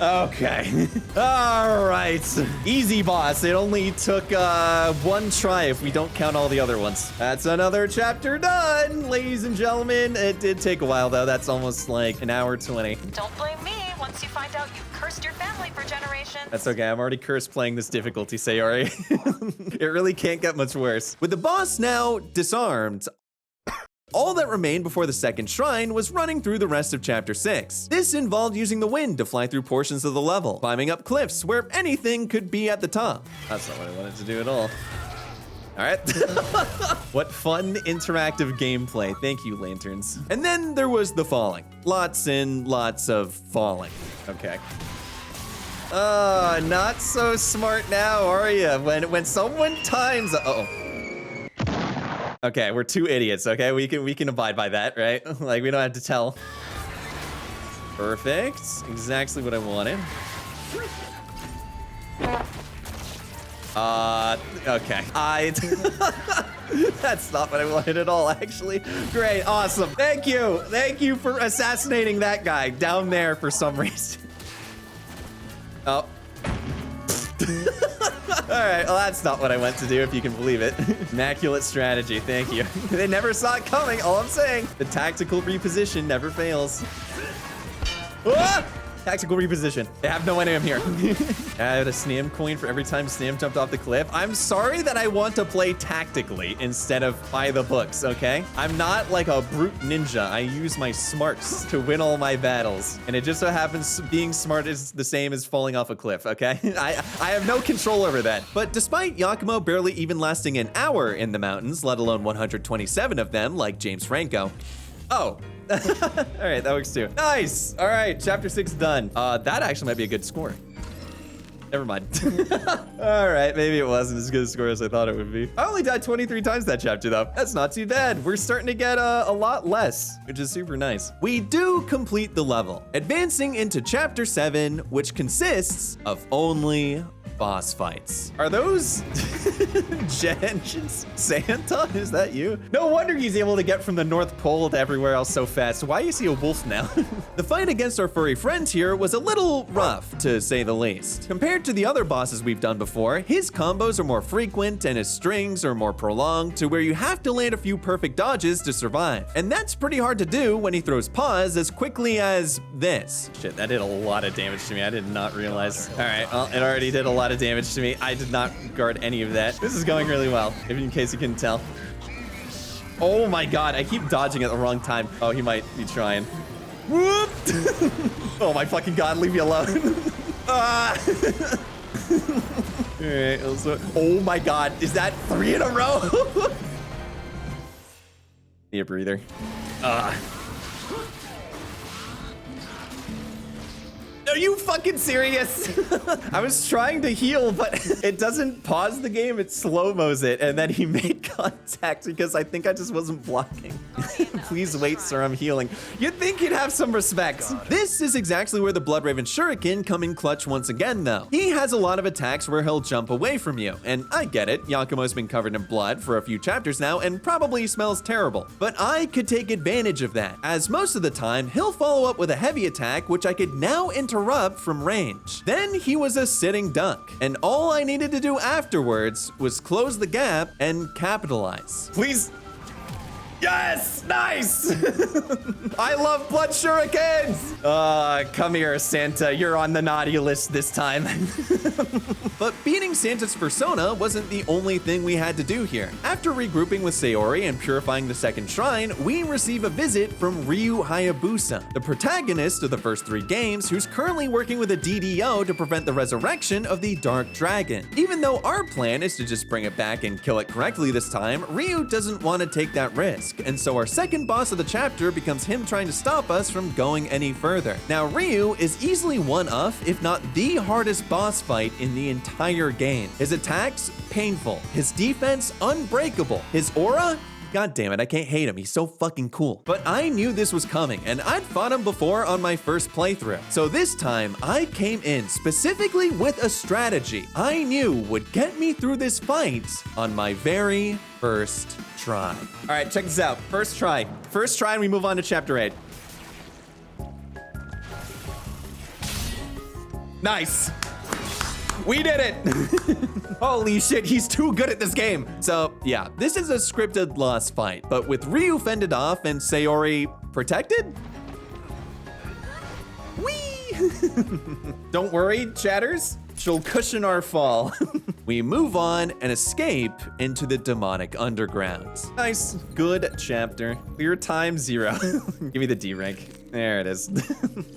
Speaker 1: Okay. All right. Easy boss. It only took one try if we don't count all the other ones. That's another chapter done, ladies and gentlemen. It did take a while, though. That's almost like an hour 20.
Speaker 4: Don't blame me once you find out you've cursed your family for generations.
Speaker 1: That's okay. I'm already cursed playing this difficulty, Sayori. It really can't get much worse. With the boss now disarmed, all that remained before the second shrine was running through the rest of Chapter 6. This involved using the wind to fly through portions of the level, climbing up cliffs where anything could be at the top. That's not what I wanted to do at all. All right. What fun interactive gameplay. Thank you, lanterns. And then there was the falling. Lots and lots of falling. Okay. Not so smart now, are you? When someone times... Uh-oh. Okay, we're two idiots, okay? We can abide by that, right? Like, we don't have to tell. Perfect. Exactly what I wanted. Okay. That's not what I wanted at all, actually. Great, awesome. Thank you. Thank you for assassinating that guy down there for some reason. Oh. All right, well, that's not what I went to do, if you can believe it. Immaculate strategy, thank you. They never saw it coming, all I'm saying. The tactical reposition never fails. Ah! Tactical reposition. They have no idea I'm here. I had a Snam coin for every time Snam jumped off the cliff. I'm sorry that I want to play tactically instead of by the books, okay? I'm not like a brute ninja. I use my smarts to win all my battles. And it just so happens being smart is the same as falling off a cliff, okay? I have no control over that. But despite Yakumo barely even lasting an hour in the mountains, let alone 127 of them like James Franco. Oh. All right, that works too. Nice. All right, chapter 6 done. That actually might be a good score. Never mind. All right, maybe it wasn't as good a score as I thought it would be. I only died 23 times that chapter, though. That's not too bad. We're starting to get a lot less, which is super nice. We do complete the level, advancing into chapter 7, which consists of only boss fights. Are those jet engines? Santa? Is that you? No wonder he's able to get from the North Pole to everywhere else so fast. Why is he a wolf now? The fight against our furry friend here was a little rough, to say the least. Compared to the other bosses we've done before, his combos are more frequent and his strings are more prolonged to where you have to land a few perfect dodges to survive. And that's pretty hard to do when he throws paws as quickly as this. Shit, that did a lot of damage to me. I did not realize. All right, well, it already did a lot of damage to me. I did not guard any of that. This is going really well, in case you couldn't tell. Oh my god, I keep dodging at the wrong time. Oh, he might be trying. Whoop! Oh my fucking god, leave me alone. Ah! All right, also, oh my god, is that 3 in a row? Need a breather. No. Are you fucking serious? I was trying to heal, but it doesn't pause the game. It slow-mos it, and then he made contact because I think I just wasn't blocking. Please wait, sir, I'm healing. You'd think you'd have some respect. This is exactly where the Bloodraven Shuriken come in clutch once again, though. He has a lot of attacks where he'll jump away from you, and I get it. Yakumo's been covered in blood for a few chapters now and probably smells terrible. But I could take advantage of that, as most of the time, he'll follow up with a heavy attack, which I could now interrupt from range. Then he was a sitting duck, and all I needed to do afterwards was close the gap and capitalize. Please. Yes! Nice! I love blood shurikens! Come here, Santa. You're on the naughty list this time. But beating Santa's persona wasn't the only thing we had to do here. After regrouping with Sayori and purifying the second shrine, we receive a visit from Ryu Hayabusa, the protagonist of the first 3 games, who's currently working with a DDO to prevent the resurrection of the Dark Dragon. Even though our plan is to just bring it back and kill it correctly this time, Ryu doesn't want to take that risk. And so our second boss of the chapter becomes him trying to stop us from going any further. Now, Ryu is easily one of, if not the hardest boss fight in the entire game. His attacks, painful. His defense, unbreakable. His aura, God damn it, I can't hate him. He's so fucking cool. But I knew this was coming, and I'd fought him before on my first playthrough. So this time, I came in specifically with a strategy I knew would get me through this fight on my very first try. All right, check this out. First try. First try, and we move on to chapter 8. Nice. We did it! Holy shit, he's too good at this game. So yeah, this is a scripted lost fight, but with Ryu fended off and Sayori protected? Whee! Don't worry, chatters. She'll cushion our fall. We move on and escape into the demonic underground. Nice, good chapter. Clear time 0. Give me the D rank. There it is.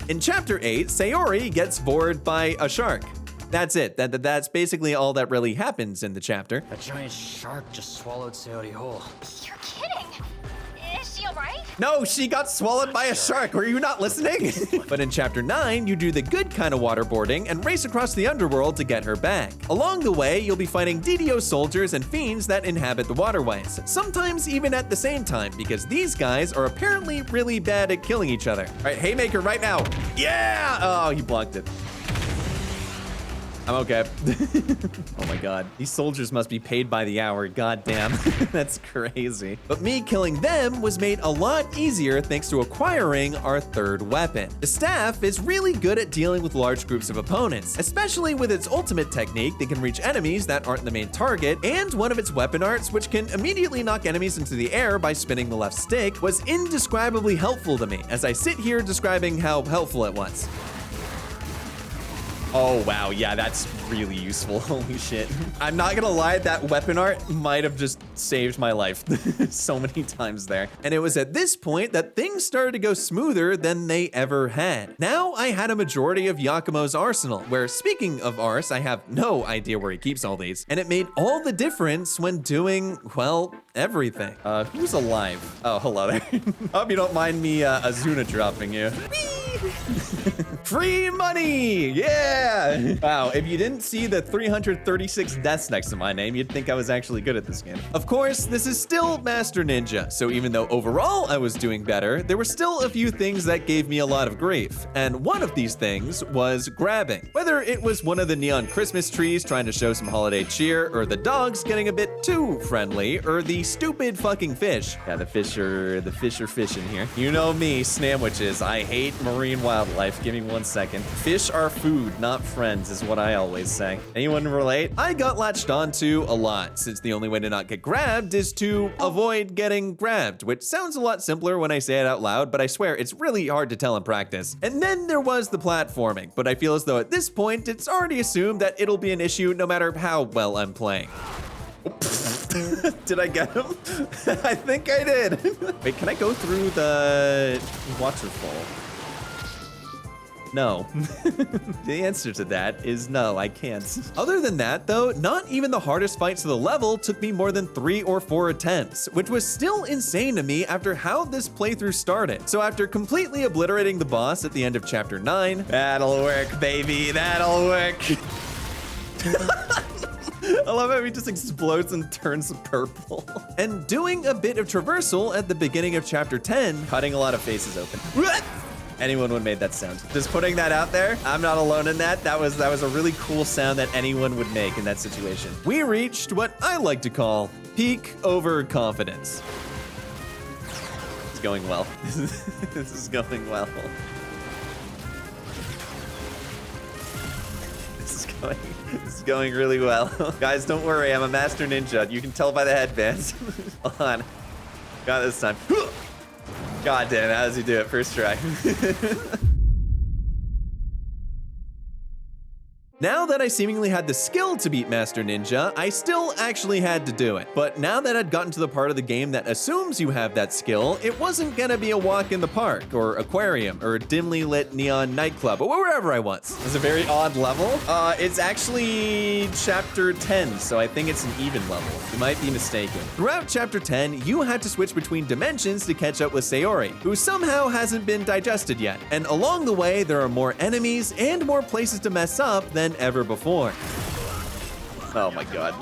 Speaker 1: In chapter 8, Sayori gets bored by a shark. That's it. That's basically all that really happens in the chapter.
Speaker 2: A giant shark just swallowed Sayori whole.
Speaker 4: You're kidding. Is she alright?
Speaker 1: No, she got swallowed by a shark. Were you not listening? But in chapter 9, you do the good kind of waterboarding and race across the underworld to get her back. Along the way, you'll be fighting DDO soldiers and fiends that inhabit the waterways, sometimes even at the same time, because these guys are apparently really bad at killing each other. All right, Haymaker right now. Yeah! Oh, he blocked it. I'm okay. Oh my god. These soldiers must be paid by the hour. God damn. That's crazy. But me killing them was made a lot easier thanks to acquiring our third weapon. The staff is really good at dealing with large groups of opponents, especially with its ultimate technique that can reach enemies that aren't the main target, and one of its weapon arts, which can immediately knock enemies into the air by spinning the left stick, was indescribably helpful to me as I sit here describing how helpful it was. Oh, wow. Yeah, that's really useful. Holy shit. I'm not gonna lie, that weapon art might have just saved my life so many times there. And it was at this point that things started to go smoother than they ever had. Now I had a majority of Yakumo's arsenal, where speaking of Ars, I have no idea where he keeps all these. And it made all the difference when doing, well, everything. Who's alive? Oh, hello there. Hope you don't mind me Azuna dropping you. Free money! Yeah! Wow, if you didn't see the 336 deaths next to my name, you'd think I was actually good at this game. Of course, this is still Master Ninja, so even though overall I was doing better, there were still a few things that gave me a lot of grief. And one of these things was grabbing. Whether it was one of the neon Christmas trees trying to show some holiday cheer, or the dogs getting a bit too friendly, or the stupid fucking fish. Yeah, the fish are fishing here. You know me, Snamwiches. I hate marine wildlife. Give me 1 second. Fish are food, not friends, is what I always say. Anyone relate? I got latched onto a lot, since the only way to not get grabbed is to avoid getting grabbed, which sounds a lot simpler when I say it out loud, but I swear it's really hard to tell in practice. And then there was the platforming, but I feel as though at this point, it's already assumed that it'll be an issue no matter how well I'm playing. Did I get him? I think I did. Wait, can I go through the waterfall? No. The answer to that is no, I can't. Other than that, though, not even the hardest fights of the level took me more than 3 or 4 attempts, which was still insane to me after how this playthrough started. So after completely obliterating the boss at the end of chapter 9, that'll work, baby, that'll work. I love how he just explodes and turns purple. And doing a bit of traversal at the beginning of chapter 10, cutting a lot of faces open. Anyone would have made that sound. Just putting that out there, I'm not alone in that. That was a really cool sound that anyone would make in that situation. We reached what I like to call peak overconfidence. It's going well. This is going well. This is going really well. Guys, don't worry, I'm a master ninja. You can tell by the headbands. Hold on. Got it this time. God damn, how does he do it? First try. Now that I seemingly had the skill to beat Master Ninja, I still actually had to do it. But now that I'd gotten to the part of the game that assumes you have that skill, it wasn't gonna be a walk in the park, or aquarium, or a dimly lit neon nightclub, or wherever I was. It's a very odd level. It's actually chapter 10, so I think it's an even level. You might be mistaken. Throughout chapter 10, you had to switch between dimensions to catch up with Sayori, who somehow hasn't been digested yet. And along the way, there are more enemies and more places to mess up than ever before. Oh my god.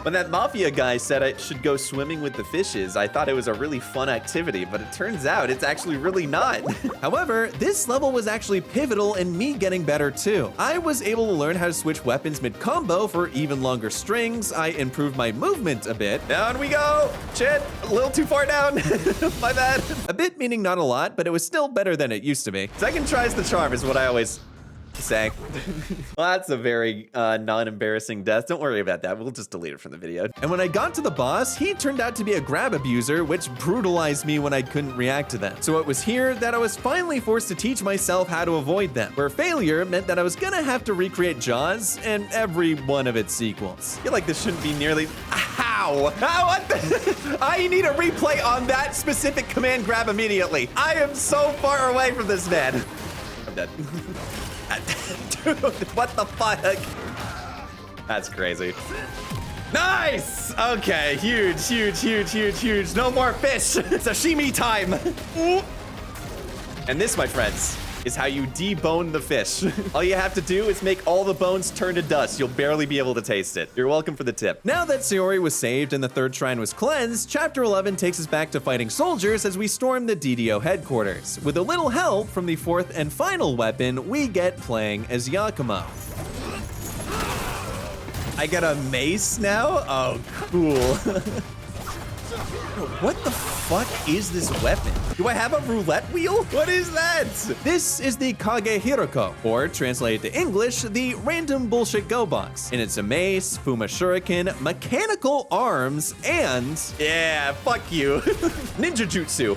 Speaker 1: When that mafia guy said I should go swimming with the fishes, I thought it was a really fun activity, but it turns out it's actually really not. However, this level was actually pivotal in me getting better too. I was able to learn how to switch weapons mid-combo for even longer strings. I improved my movement a bit. Down we go! Shit, a little too far down. My bad. A bit meaning not a lot, but it was still better than it used to be. Second try's the charm is what I always say. Well, that's a very non-embarrassing death. Don't worry about that. We'll just delete it from the video. And when I got to the boss, he turned out to be a grab abuser, which brutalized me when I couldn't react to them. So it was here that I was finally forced to teach myself how to avoid them, where failure meant that I was gonna have to recreate Jaws and every one of its sequels. I feel like this shouldn't be nearly... How? What the... I need a replay on that specific command grab immediately. I am so far away from this man. I'm dead. Dude, what the fuck? That's crazy. Nice! Okay, huge, huge, huge, huge, huge. No more fish. Sashimi time. And this, my friends, is how you debone the fish. All you have to do is make all the bones turn to dust. You'll barely be able to taste it. You're welcome for the tip. Now that Sayori was saved and the third shrine was cleansed, chapter 11 takes us back to fighting soldiers as we storm the DDO headquarters. With a little help from the fourth and final weapon, we get playing as Yakumo. I get a mace now? Oh, cool. What the fuck is this weapon? Do I have a roulette wheel? What is that? This is the Kage Hiroko, or translated to English, the random bullshit go box. And it's a mace, Fuma Shuriken, mechanical arms, and yeah, fuck you, ninja jutsu,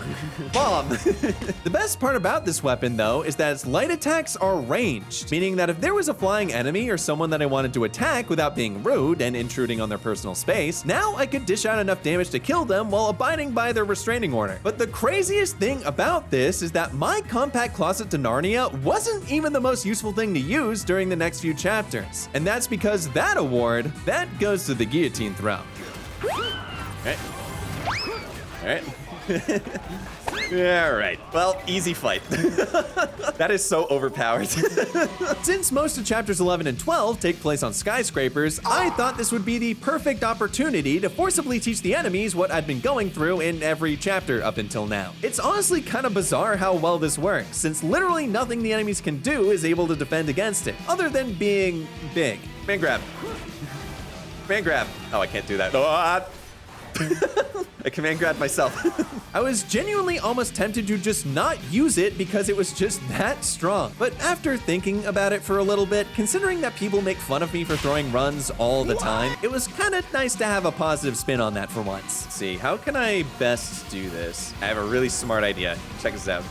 Speaker 1: bomb. The best part about this weapon, though, is that its light attacks are ranged, meaning that if there was a flying enemy or someone that I wanted to attack without being rude and intruding on their personal space, now I could dish out enough damage to kill them while abiding by their restraining order. But the craziest thing about this is that my compact closet to Narnia wasn't even the most useful thing to use during the next few chapters. And that's because that award, that goes to the guillotine throw. Alright. Alright. Alright, well, easy fight. That is so overpowered. Since most of chapters 11 and 12 take place on skyscrapers, I thought this would be the perfect opportunity to forcibly teach the enemies what I'd been going through in every chapter up until now. It's honestly kind of bizarre how well this works, since literally nothing the enemies can do is able to defend against it, other than being big. Man grab. Man grab. Oh, I can't do that. I command grabbed myself. I was genuinely almost tempted to just not use it because it was just that strong. But after thinking about it for a little bit, considering that people make fun of me for throwing runs all the time, it was kind of nice to have a positive spin on that for once. Let's see, how can I best do this? I have a really smart idea. Check this out.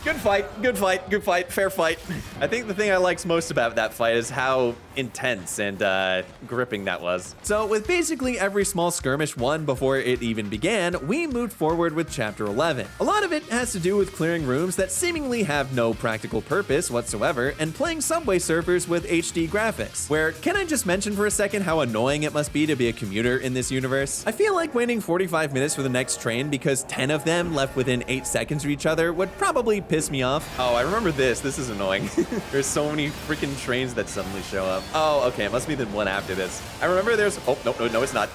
Speaker 1: Good fight, good fight, good fight, fair fight. I think the thing I liked most about that fight is how intense and gripping that was. So with basically every small skirmish won before it even began, we moved forward with Chapter 11. A lot of it has to do with clearing rooms that seemingly have no practical purpose whatsoever and playing Subway Surfers with HD graphics, where can I just mention for a second how annoying it must be to be a commuter in this universe? I feel like waiting 45 minutes for the next train because 10 of them left within 8 seconds of each other would probably piss me off. Oh, I remember this. This is annoying. There's so many freaking trains that suddenly show up. Oh, okay, it must be the one after this. I remember there's, oh, no, it's not.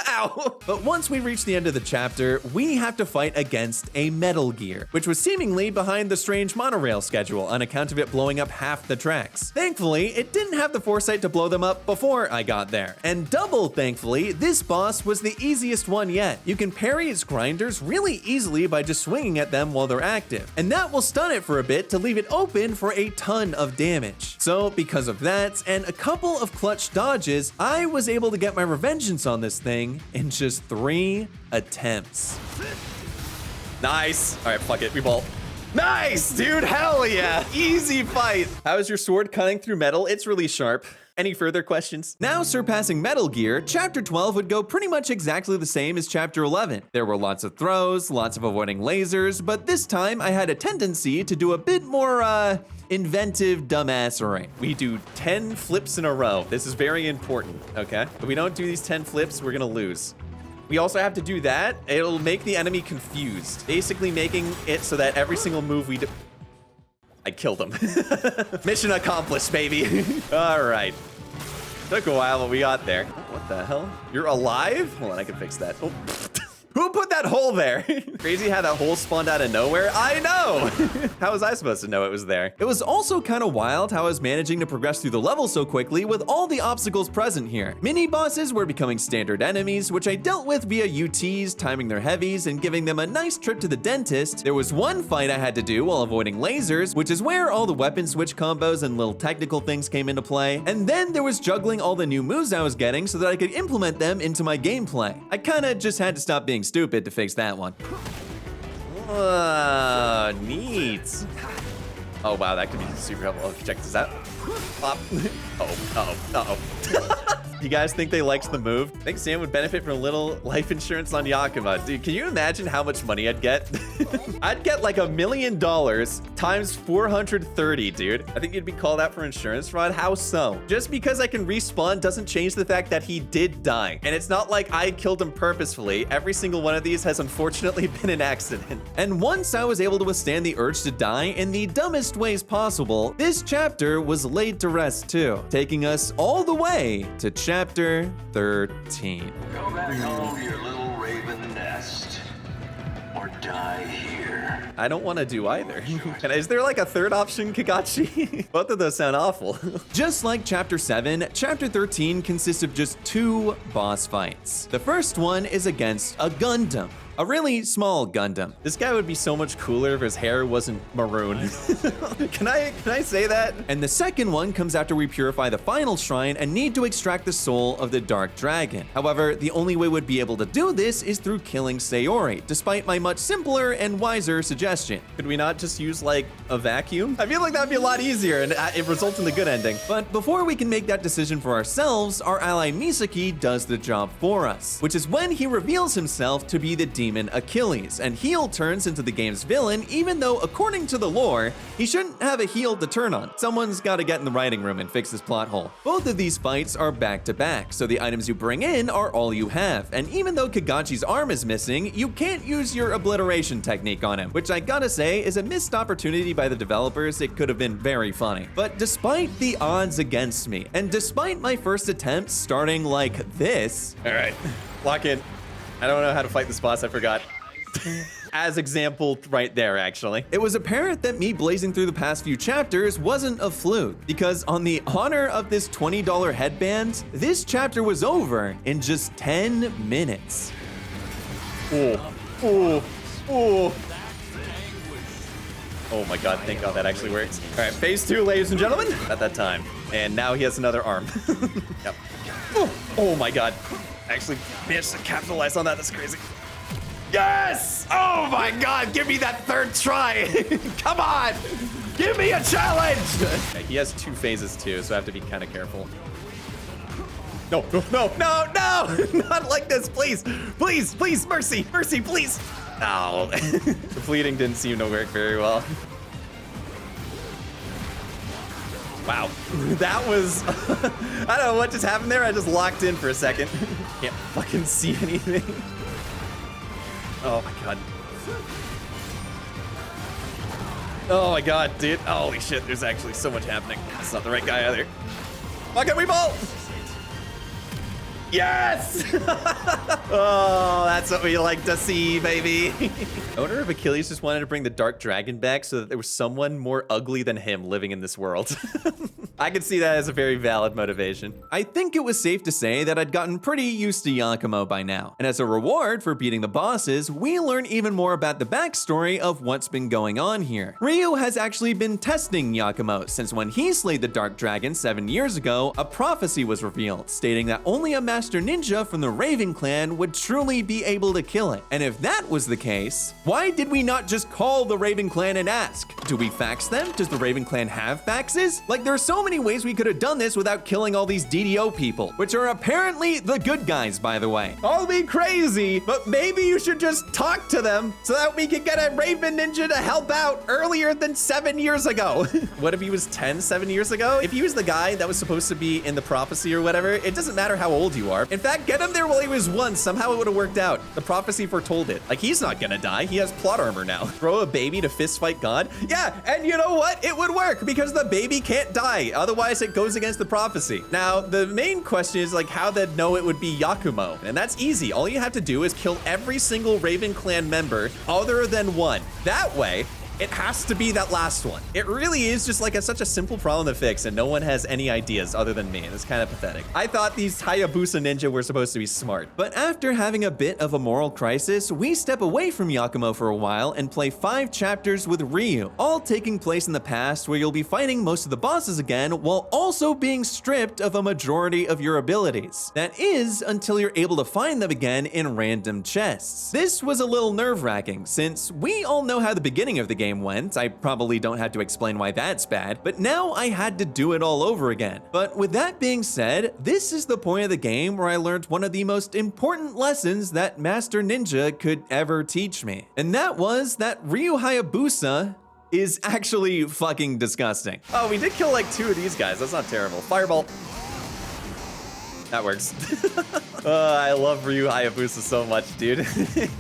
Speaker 1: Ow. But once we reach the end of the chapter, we have to fight against a Metal Gear, which was seemingly behind the strange monorail schedule on account of it blowing up half the tracks. Thankfully, it didn't have the foresight to blow them up before I got there. And double thankfully, this boss was the easiest one yet. You can parry its grinders really easily by just swinging at them while they're active, and that will stun it for a bit to leave it open for a ton of damage. So because of that, and a couple of clutch dodges, I was able to get my revengeance on this thing in just 3 attempts. Nice. All right, fuck it, we bolt. Nice, dude, hell yeah. Easy fight. How is your sword cutting through metal? It's really sharp. Any further questions? Now surpassing Metal Gear, Chapter 12 would go pretty much exactly the same as Chapter 11. There were lots of throws, lots of avoiding lasers, but this time I had a tendency to do a bit more, inventive dumbassery. We do 10 flips in a row. This is very important, okay? If we don't do these 10 flips, we're gonna lose. We also have to do that. It'll make the enemy confused, basically making it so that every single move we do... I killed him. Mission accomplished, baby. All right. Took a while, but we got there. What the hell? You're alive? Hold on, I can fix that. Oh. Who put that hole there? Crazy how that hole spawned out of nowhere? I know! How was I supposed to know it was there? It was also kind of wild how I was managing to progress through the level so quickly with all the obstacles present here. Mini-bosses were becoming standard enemies, which I dealt with via UTs, timing their heavies, and giving them a nice trip to the dentist. There was one fight I had to do while avoiding lasers, which is where all the weapon switch combos and little technical things came into play. And then there was juggling all the new moves I was getting so that I could implement them into my gameplay. I kinda just had to stop being stupid to fix that one. Neat. Oh wow, that could be super helpful. Okay, check this out. Pop. Uh-oh. You guys think they liked the move? I think Sam would benefit from a little life insurance on Yakima. Dude, can you imagine how much money I'd get? I'd get like $1 million times 430, dude. I think you'd be called out for insurance fraud. How so? Just because I can respawn doesn't change the fact that he did die. And it's not like I killed him purposefully. Every single one of these has unfortunately been an accident. And once I was able to withstand the urge to die in the dumbest ways possible, this chapter was laid to rest too, taking us all the way to Chapter 13.
Speaker 5: Go back home to your little raven nest, or die here.
Speaker 1: I don't want to do either. And is there like a third option, Kagachi? Both of those sound awful. Just like Chapter 7, Chapter 13 consists of just 2 boss fights. The first one is against a Gundam. A really small Gundam. This guy would be so much cooler if his hair wasn't maroon. Can I say that? And the second one comes after we purify the final shrine and need to extract the soul of the Dark Dragon. However, the only way we'd be able to do this is through killing Sayori, despite my much simpler and wiser suggestion. Could we not just use like a vacuum? I feel like that'd be a lot easier and it results in the good ending. But before we can make that decision for ourselves, our ally Misaki does the job for us, which is when he reveals himself to be the demon Achilles, and heel turns into the game's villain, even though according to the lore, he shouldn't have a heel to turn on. Someone's gotta get in the writing room and fix this plot hole. Both of these fights are back to back, so the items you bring in are all you have, and even though Kagachi's arm is missing, you can't use your obliteration technique on him, which I gotta say is a missed opportunity by the developers. It could have been very funny. But despite the odds against me, and despite my first attempt starting like this, all right, lock in. I don't know how to fight this boss, I forgot. As example right there, actually. It was apparent that me blazing through the past few chapters wasn't a fluke, because on the honor of this $20 headband, this chapter was over in just 10 minutes. Oh my god, thank god that actually works. All right, phase 2, ladies and gentlemen, at that time. And now he has another arm. Yep. Oh my god. Actually managed to capitalize on that, that's crazy. Yes! Oh my god, give me that third try. Come on! Give me a challenge! Okay, he has 2 phases too, so I have to be kind of careful. No, no, no, no, no! Not like this, please! Please, please, mercy, mercy, please! Oh. The fleeting didn't seem to work very well. Wow, that was, I don't know what just happened there. I just locked in for a second. Can't fucking see anything. Oh my god. Oh my god, dude. Holy shit, there's actually so much happening. That's not the right guy either. Fuck it, we bolt! Yes! Oh, that's what we like to see, baby. Owner of Achilles just wanted to bring the Dark Dragon back so that there was someone more ugly than him living in this world. I can see that as a very valid motivation. I think it was safe to say that I'd gotten pretty used to Yakumo by now. And as a reward for beating the bosses, we learn even more about the backstory of what's been going on here. Ryu has actually been testing Yakumo since when he slayed the Dark Dragon 7 years ago, a prophecy was revealed stating that only a master ninja from the Raven clan would truly be able to kill it. And if that was the case, why did we not just call the Raven clan and ask? Do we fax them? Does the Raven clan have faxes? Like, there are so many ways we could have done this without killing all these DDO people, which are apparently the good guys, by the way. I'll be crazy, but maybe you should just talk to them so that we can get a Raven ninja to help out earlier than 7 years ago. What if he was 10 7 years ago? If he was the guy that was supposed to be in the prophecy or whatever, it doesn't matter how old you are. In fact, get him there while he was 1. Somehow it would have worked out. The prophecy foretold it. Like, he's not gonna die. He has plot armor now. Throw a baby to fist fight God? Yeah, and you know what? It would work because the baby can't die. Otherwise, it goes against the prophecy. Now, the main question is, like, how they'd know it would be Yakumo. And that's easy. All you have to do is kill every single Raven clan member other than 1. That way, it has to be that last one. It really is just like such a simple problem to fix, and no one has any ideas other than me. It's kind of pathetic. I thought these Hayabusa ninja were supposed to be smart. But after having a bit of a moral crisis, we step away from Yakumo for a while and play 5 chapters with Ryu, all taking place in the past where you'll be fighting most of the bosses again while also being stripped of a majority of your abilities. That is, until you're able to find them again in random chests. This was a little nerve-wracking since we all know how the beginning of the game went. I probably don't have to explain why that's bad, but now I had to do it all over again. But with that being said, this is the point of the game where I learned one of the most important lessons that Master Ninja could ever teach me. And that was that Ryu Hayabusa is actually fucking disgusting. Oh, we did kill like 2 of these guys. That's not terrible. Fireball. That works. I love Ryu Hayabusa so much, dude.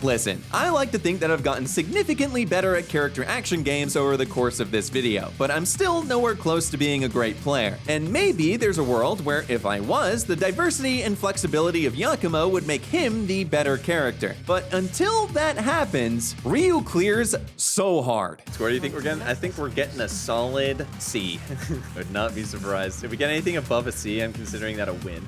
Speaker 1: Listen, I like to think that I've gotten significantly better at character action games over the course of this video, but I'm still nowhere close to being a great player. And maybe there's a world where if I was, the diversity and flexibility of Yakumo would make him the better character. But until that happens, Ryu clears so hard. So where do you think we're getting? I think we're getting a solid C. Would not be surprised. If we get anything above a C, I'm considering that a win.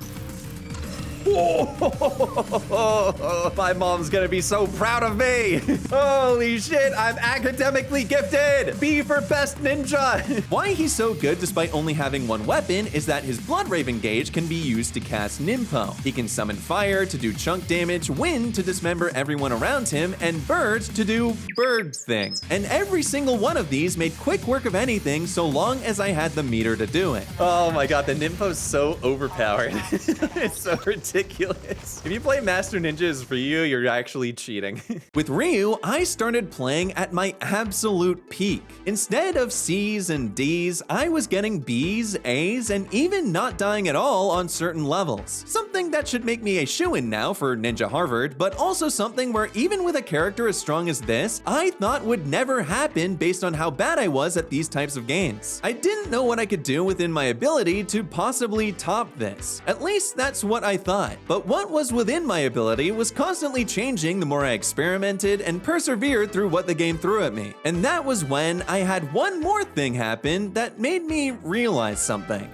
Speaker 1: Oh, my mom's gonna be so proud of me. Holy shit, I'm academically gifted. B for best ninja. Why he's so good despite only having 1 weapon is that his Blood Raven gauge can be used to cast Ninpo. He can summon fire to do chunk damage, wind to dismember everyone around him, and bird to do bird thing. And every single one of these made quick work of anything so long as I had the meter to do it. Oh my god, the Ninpo's so overpowered. It's so ridiculous. If you play Master Ninja as Ryu, you're actually cheating. With Ryu, I started playing at my absolute peak. Instead of C's and D's, I was getting B's, A's, and even not dying at all on certain levels. Something that should make me a shoo-in now for Ninja Harvard, but also something where even with a character as strong as this, I thought would never happen based on how bad I was at these types of games. I didn't know what I could do within my ability to possibly top this. At least that's what I thought. But what was within my ability was constantly changing the more I experimented and persevered through what the game threw at me. And that was when I had one more thing happen that made me realize something.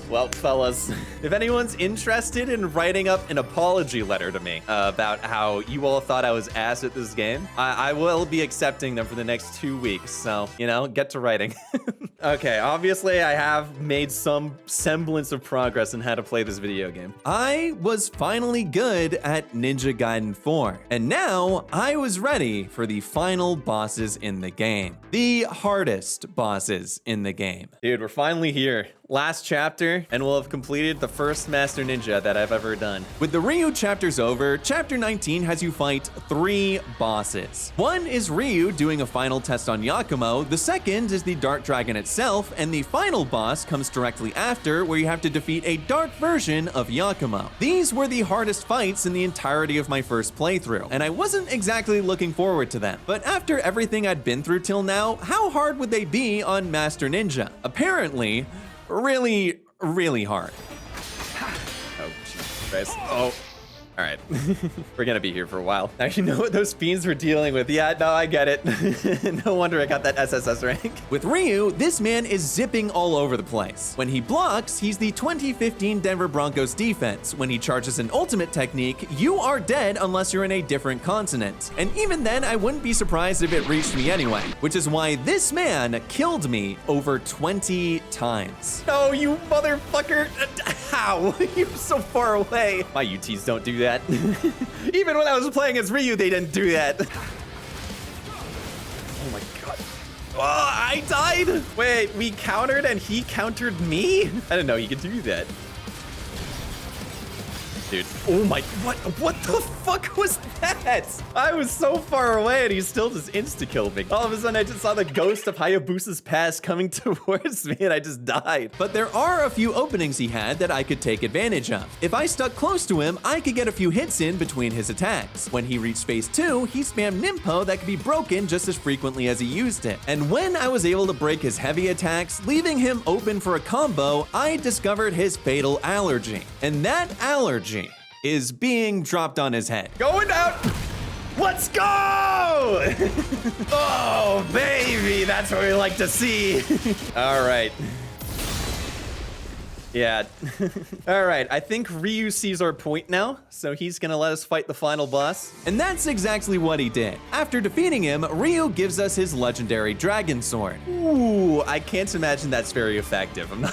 Speaker 1: Well, fellas, if anyone's interested in writing up an apology letter to me about how you all thought I was ass at this game, I will be accepting them for the next 2 weeks. So, you know, get to writing. Okay, obviously I have made some semblance of progress in how to play this video game. I was finally good at Ninja Gaiden 4, and now I was ready for the final bosses in the game. The hardest bosses in the game. Dude, we're finally here. Last chapter, and we'll have completed the first Master Ninja that I've ever done. With the Ryu chapters over, chapter 19 has you fight 3 bosses. One is Ryu doing a final test on Yakumo, the second is the Dark Dragon itself, and the final boss comes directly after, where you have to defeat a dark version of Yakumo. These were the hardest fights in the entirety of my first playthrough, and I wasn't exactly looking forward to them. But after everything I'd been through till now, how hard would they be on Master Ninja? Apparently, really, really hard. Oh, Jesus Christ. Oh. All right, we're gonna be here for a while. Now you know what those fiends were dealing with. Yeah, no, I get it. No wonder I got that SSS rank. With Ryu, this man is zipping all over the place. When he blocks, he's the 2015 Denver Broncos defense. When he charges an ultimate technique, you are dead unless you're in a different continent. And even then, I wouldn't be surprised if it reached me anyway, which is why this man killed me over 20 times. No, you motherfucker. How? You're so far away. My UTs don't do that. Even when I was playing as Ryu, they didn't do that. Oh my god. Oh, I died. Wait, we countered and he countered me? I didn't know you could do that. Dude, oh my, what the fuck was that? I was so far away and he still just insta-killed me. All of a sudden, I just saw the ghost of Hayabusa's past coming towards me and I just died. But there are a few openings he had that I could take advantage of. If I stuck close to him, I could get a few hits in between his attacks. When he reached phase 2, he spammed Nimpo that could be broken just as frequently as he used it. And when I was able to break his heavy attacks, leaving him open for a combo, I discovered his fatal allergy. And that allergy is being dropped on his head. Going out! Let's go! Oh, baby, that's what we like to see. All right. Yeah. All right, I think Ryu sees our point now, so he's gonna let us fight the final boss. And that's exactly what he did. After defeating him, Ryu gives us his legendary dragon sword. Ooh, I can't imagine that's very effective. I'm not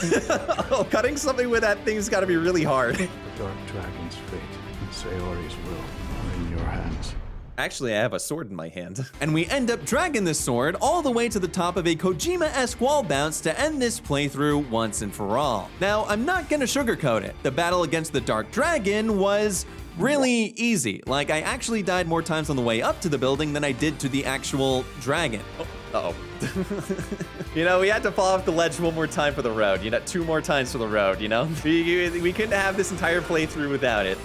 Speaker 1: oh, cutting something with that thing's gotta be really hard.
Speaker 6: The Dark Dragon's fate and Sayori's will are in your hands.
Speaker 1: Actually, I have a sword in my hand. And we end up dragging this sword all the way to the top of a Kojima-esque wall bounce to end this playthrough once and for all. Now, I'm not gonna sugarcoat it. The battle against the Dark Dragon was really easy. Like, I actually died more times on the way up to the building than I did to the actual dragon. Oh, uh-oh. You know, we had to fall off the ledge one more time for the road. You know, 2 more times for the road, you know? We couldn't have this entire playthrough without it.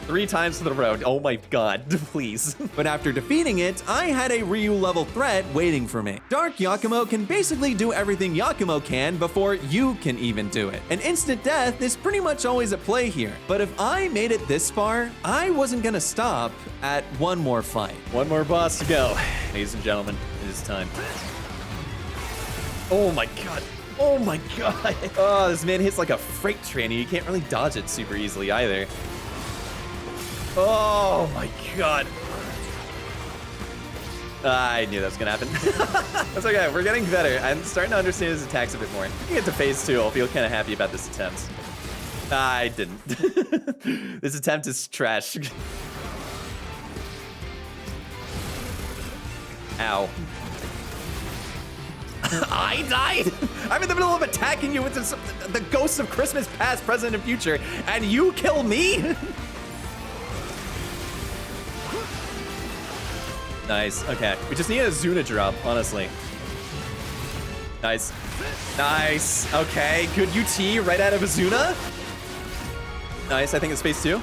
Speaker 1: 3 times to the road. Oh my god, please. But after defeating it, I had a Ryu level threat waiting for me. Dark Yakumo can basically do everything Yakumo can before you can even do it. And instant death is pretty much always at play here. But if I made it this far, I wasn't gonna stop at one more fight. One more boss to go. Ladies and gentlemen, it is time. Oh my god. Oh my god. Oh, this man hits like a freight train and you can't really dodge it super easily either. Oh my god. I knew that was gonna happen. That's okay, we're getting better. I'm starting to understand his attacks a bit more. If we get to phase 2, I'll feel kind of happy about this attempt. I didn't. This attempt is trash. Ow. I died? I'm in the middle of attacking you with the ghosts of Christmas past, present, and future, and you kill me? Nice, okay. We just need a Zuna drop, honestly. Nice. Nice, okay. Good UT right out of a Zuna. Nice, I think it's phase 2.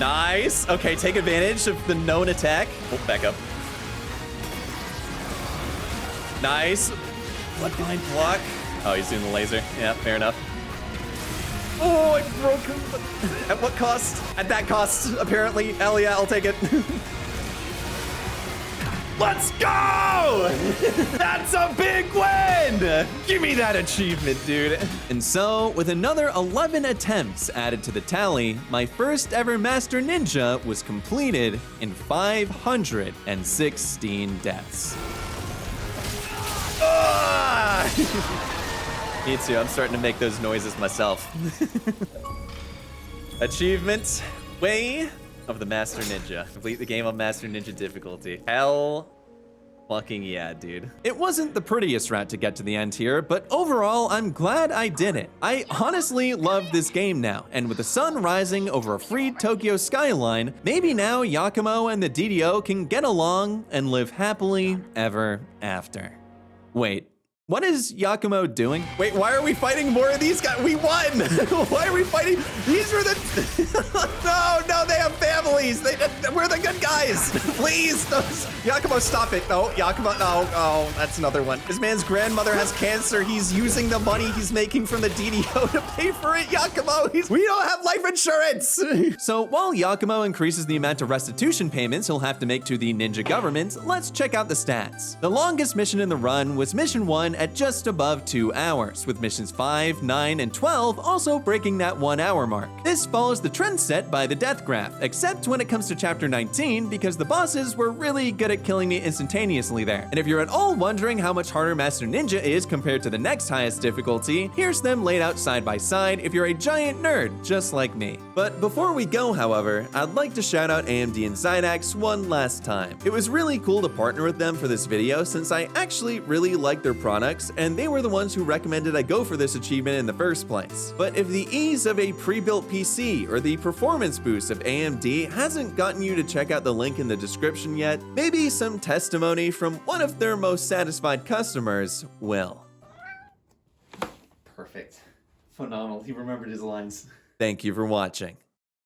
Speaker 1: Nice, okay, take advantage of the known attack. Oh, back up. Nice. Bloodline block. Oh, he's doing the laser. Yeah, fair enough. Oh, I broke him. At what cost? At that cost, apparently. Hell yeah, I'll take it. Let's go! That's a big win! Give me that achievement, dude. And so, with another 11 attempts added to the tally, my first ever Master Ninja was completed in 516 deaths. Ah! Me too, I'm starting to make those noises myself. Achievement, Way of the Master Ninja. Complete the game on Master Ninja difficulty. Hell fucking yeah, dude. It wasn't the prettiest route to get to the end here, but overall, I'm glad I did it. I honestly love this game now, and with the sun rising over a freed Tokyo skyline, maybe now Yakumo and the DDO can get along and live happily ever after. Wait. What is Yakumo doing? Wait, why are we fighting more of these guys? We won! Why are we fighting? These were the... No, they have families. We're the good guys. Please, Yakumo, stop it. No, Yakumo, no. Oh, that's another one. This man's grandmother has cancer. He's using the money he's making from the DDO to pay for it, Yakumo. We don't have life insurance. So while Yakumo increases the amount of restitution payments he'll have to make to the ninja government, let's check out the stats. The longest mission in the run was mission 1 at just above 2 hours, with missions 5, 9, and 12 also breaking that 1 hour mark. This follows the trend set by the death graph, except when it comes to chapter 19, because the bosses were really good at killing me instantaneously there. And if you're at all wondering how much harder Master Ninja is compared to the next highest difficulty, here's them laid out side by side if you're a giant nerd just like me. But before we go, however, I'd like to shout out AMD and Zydax one last time. It was really cool to partner with them for this video since I actually really like their products, and they were the ones who recommended I go for this achievement in the first place. But if the ease of a pre-built PC or the performance boost of AMD hasn't gotten you to check out the link in the description yet, maybe some testimony from one of their most satisfied customers will. Perfect. Phenomenal. He remembered his lines. Thank you for watching.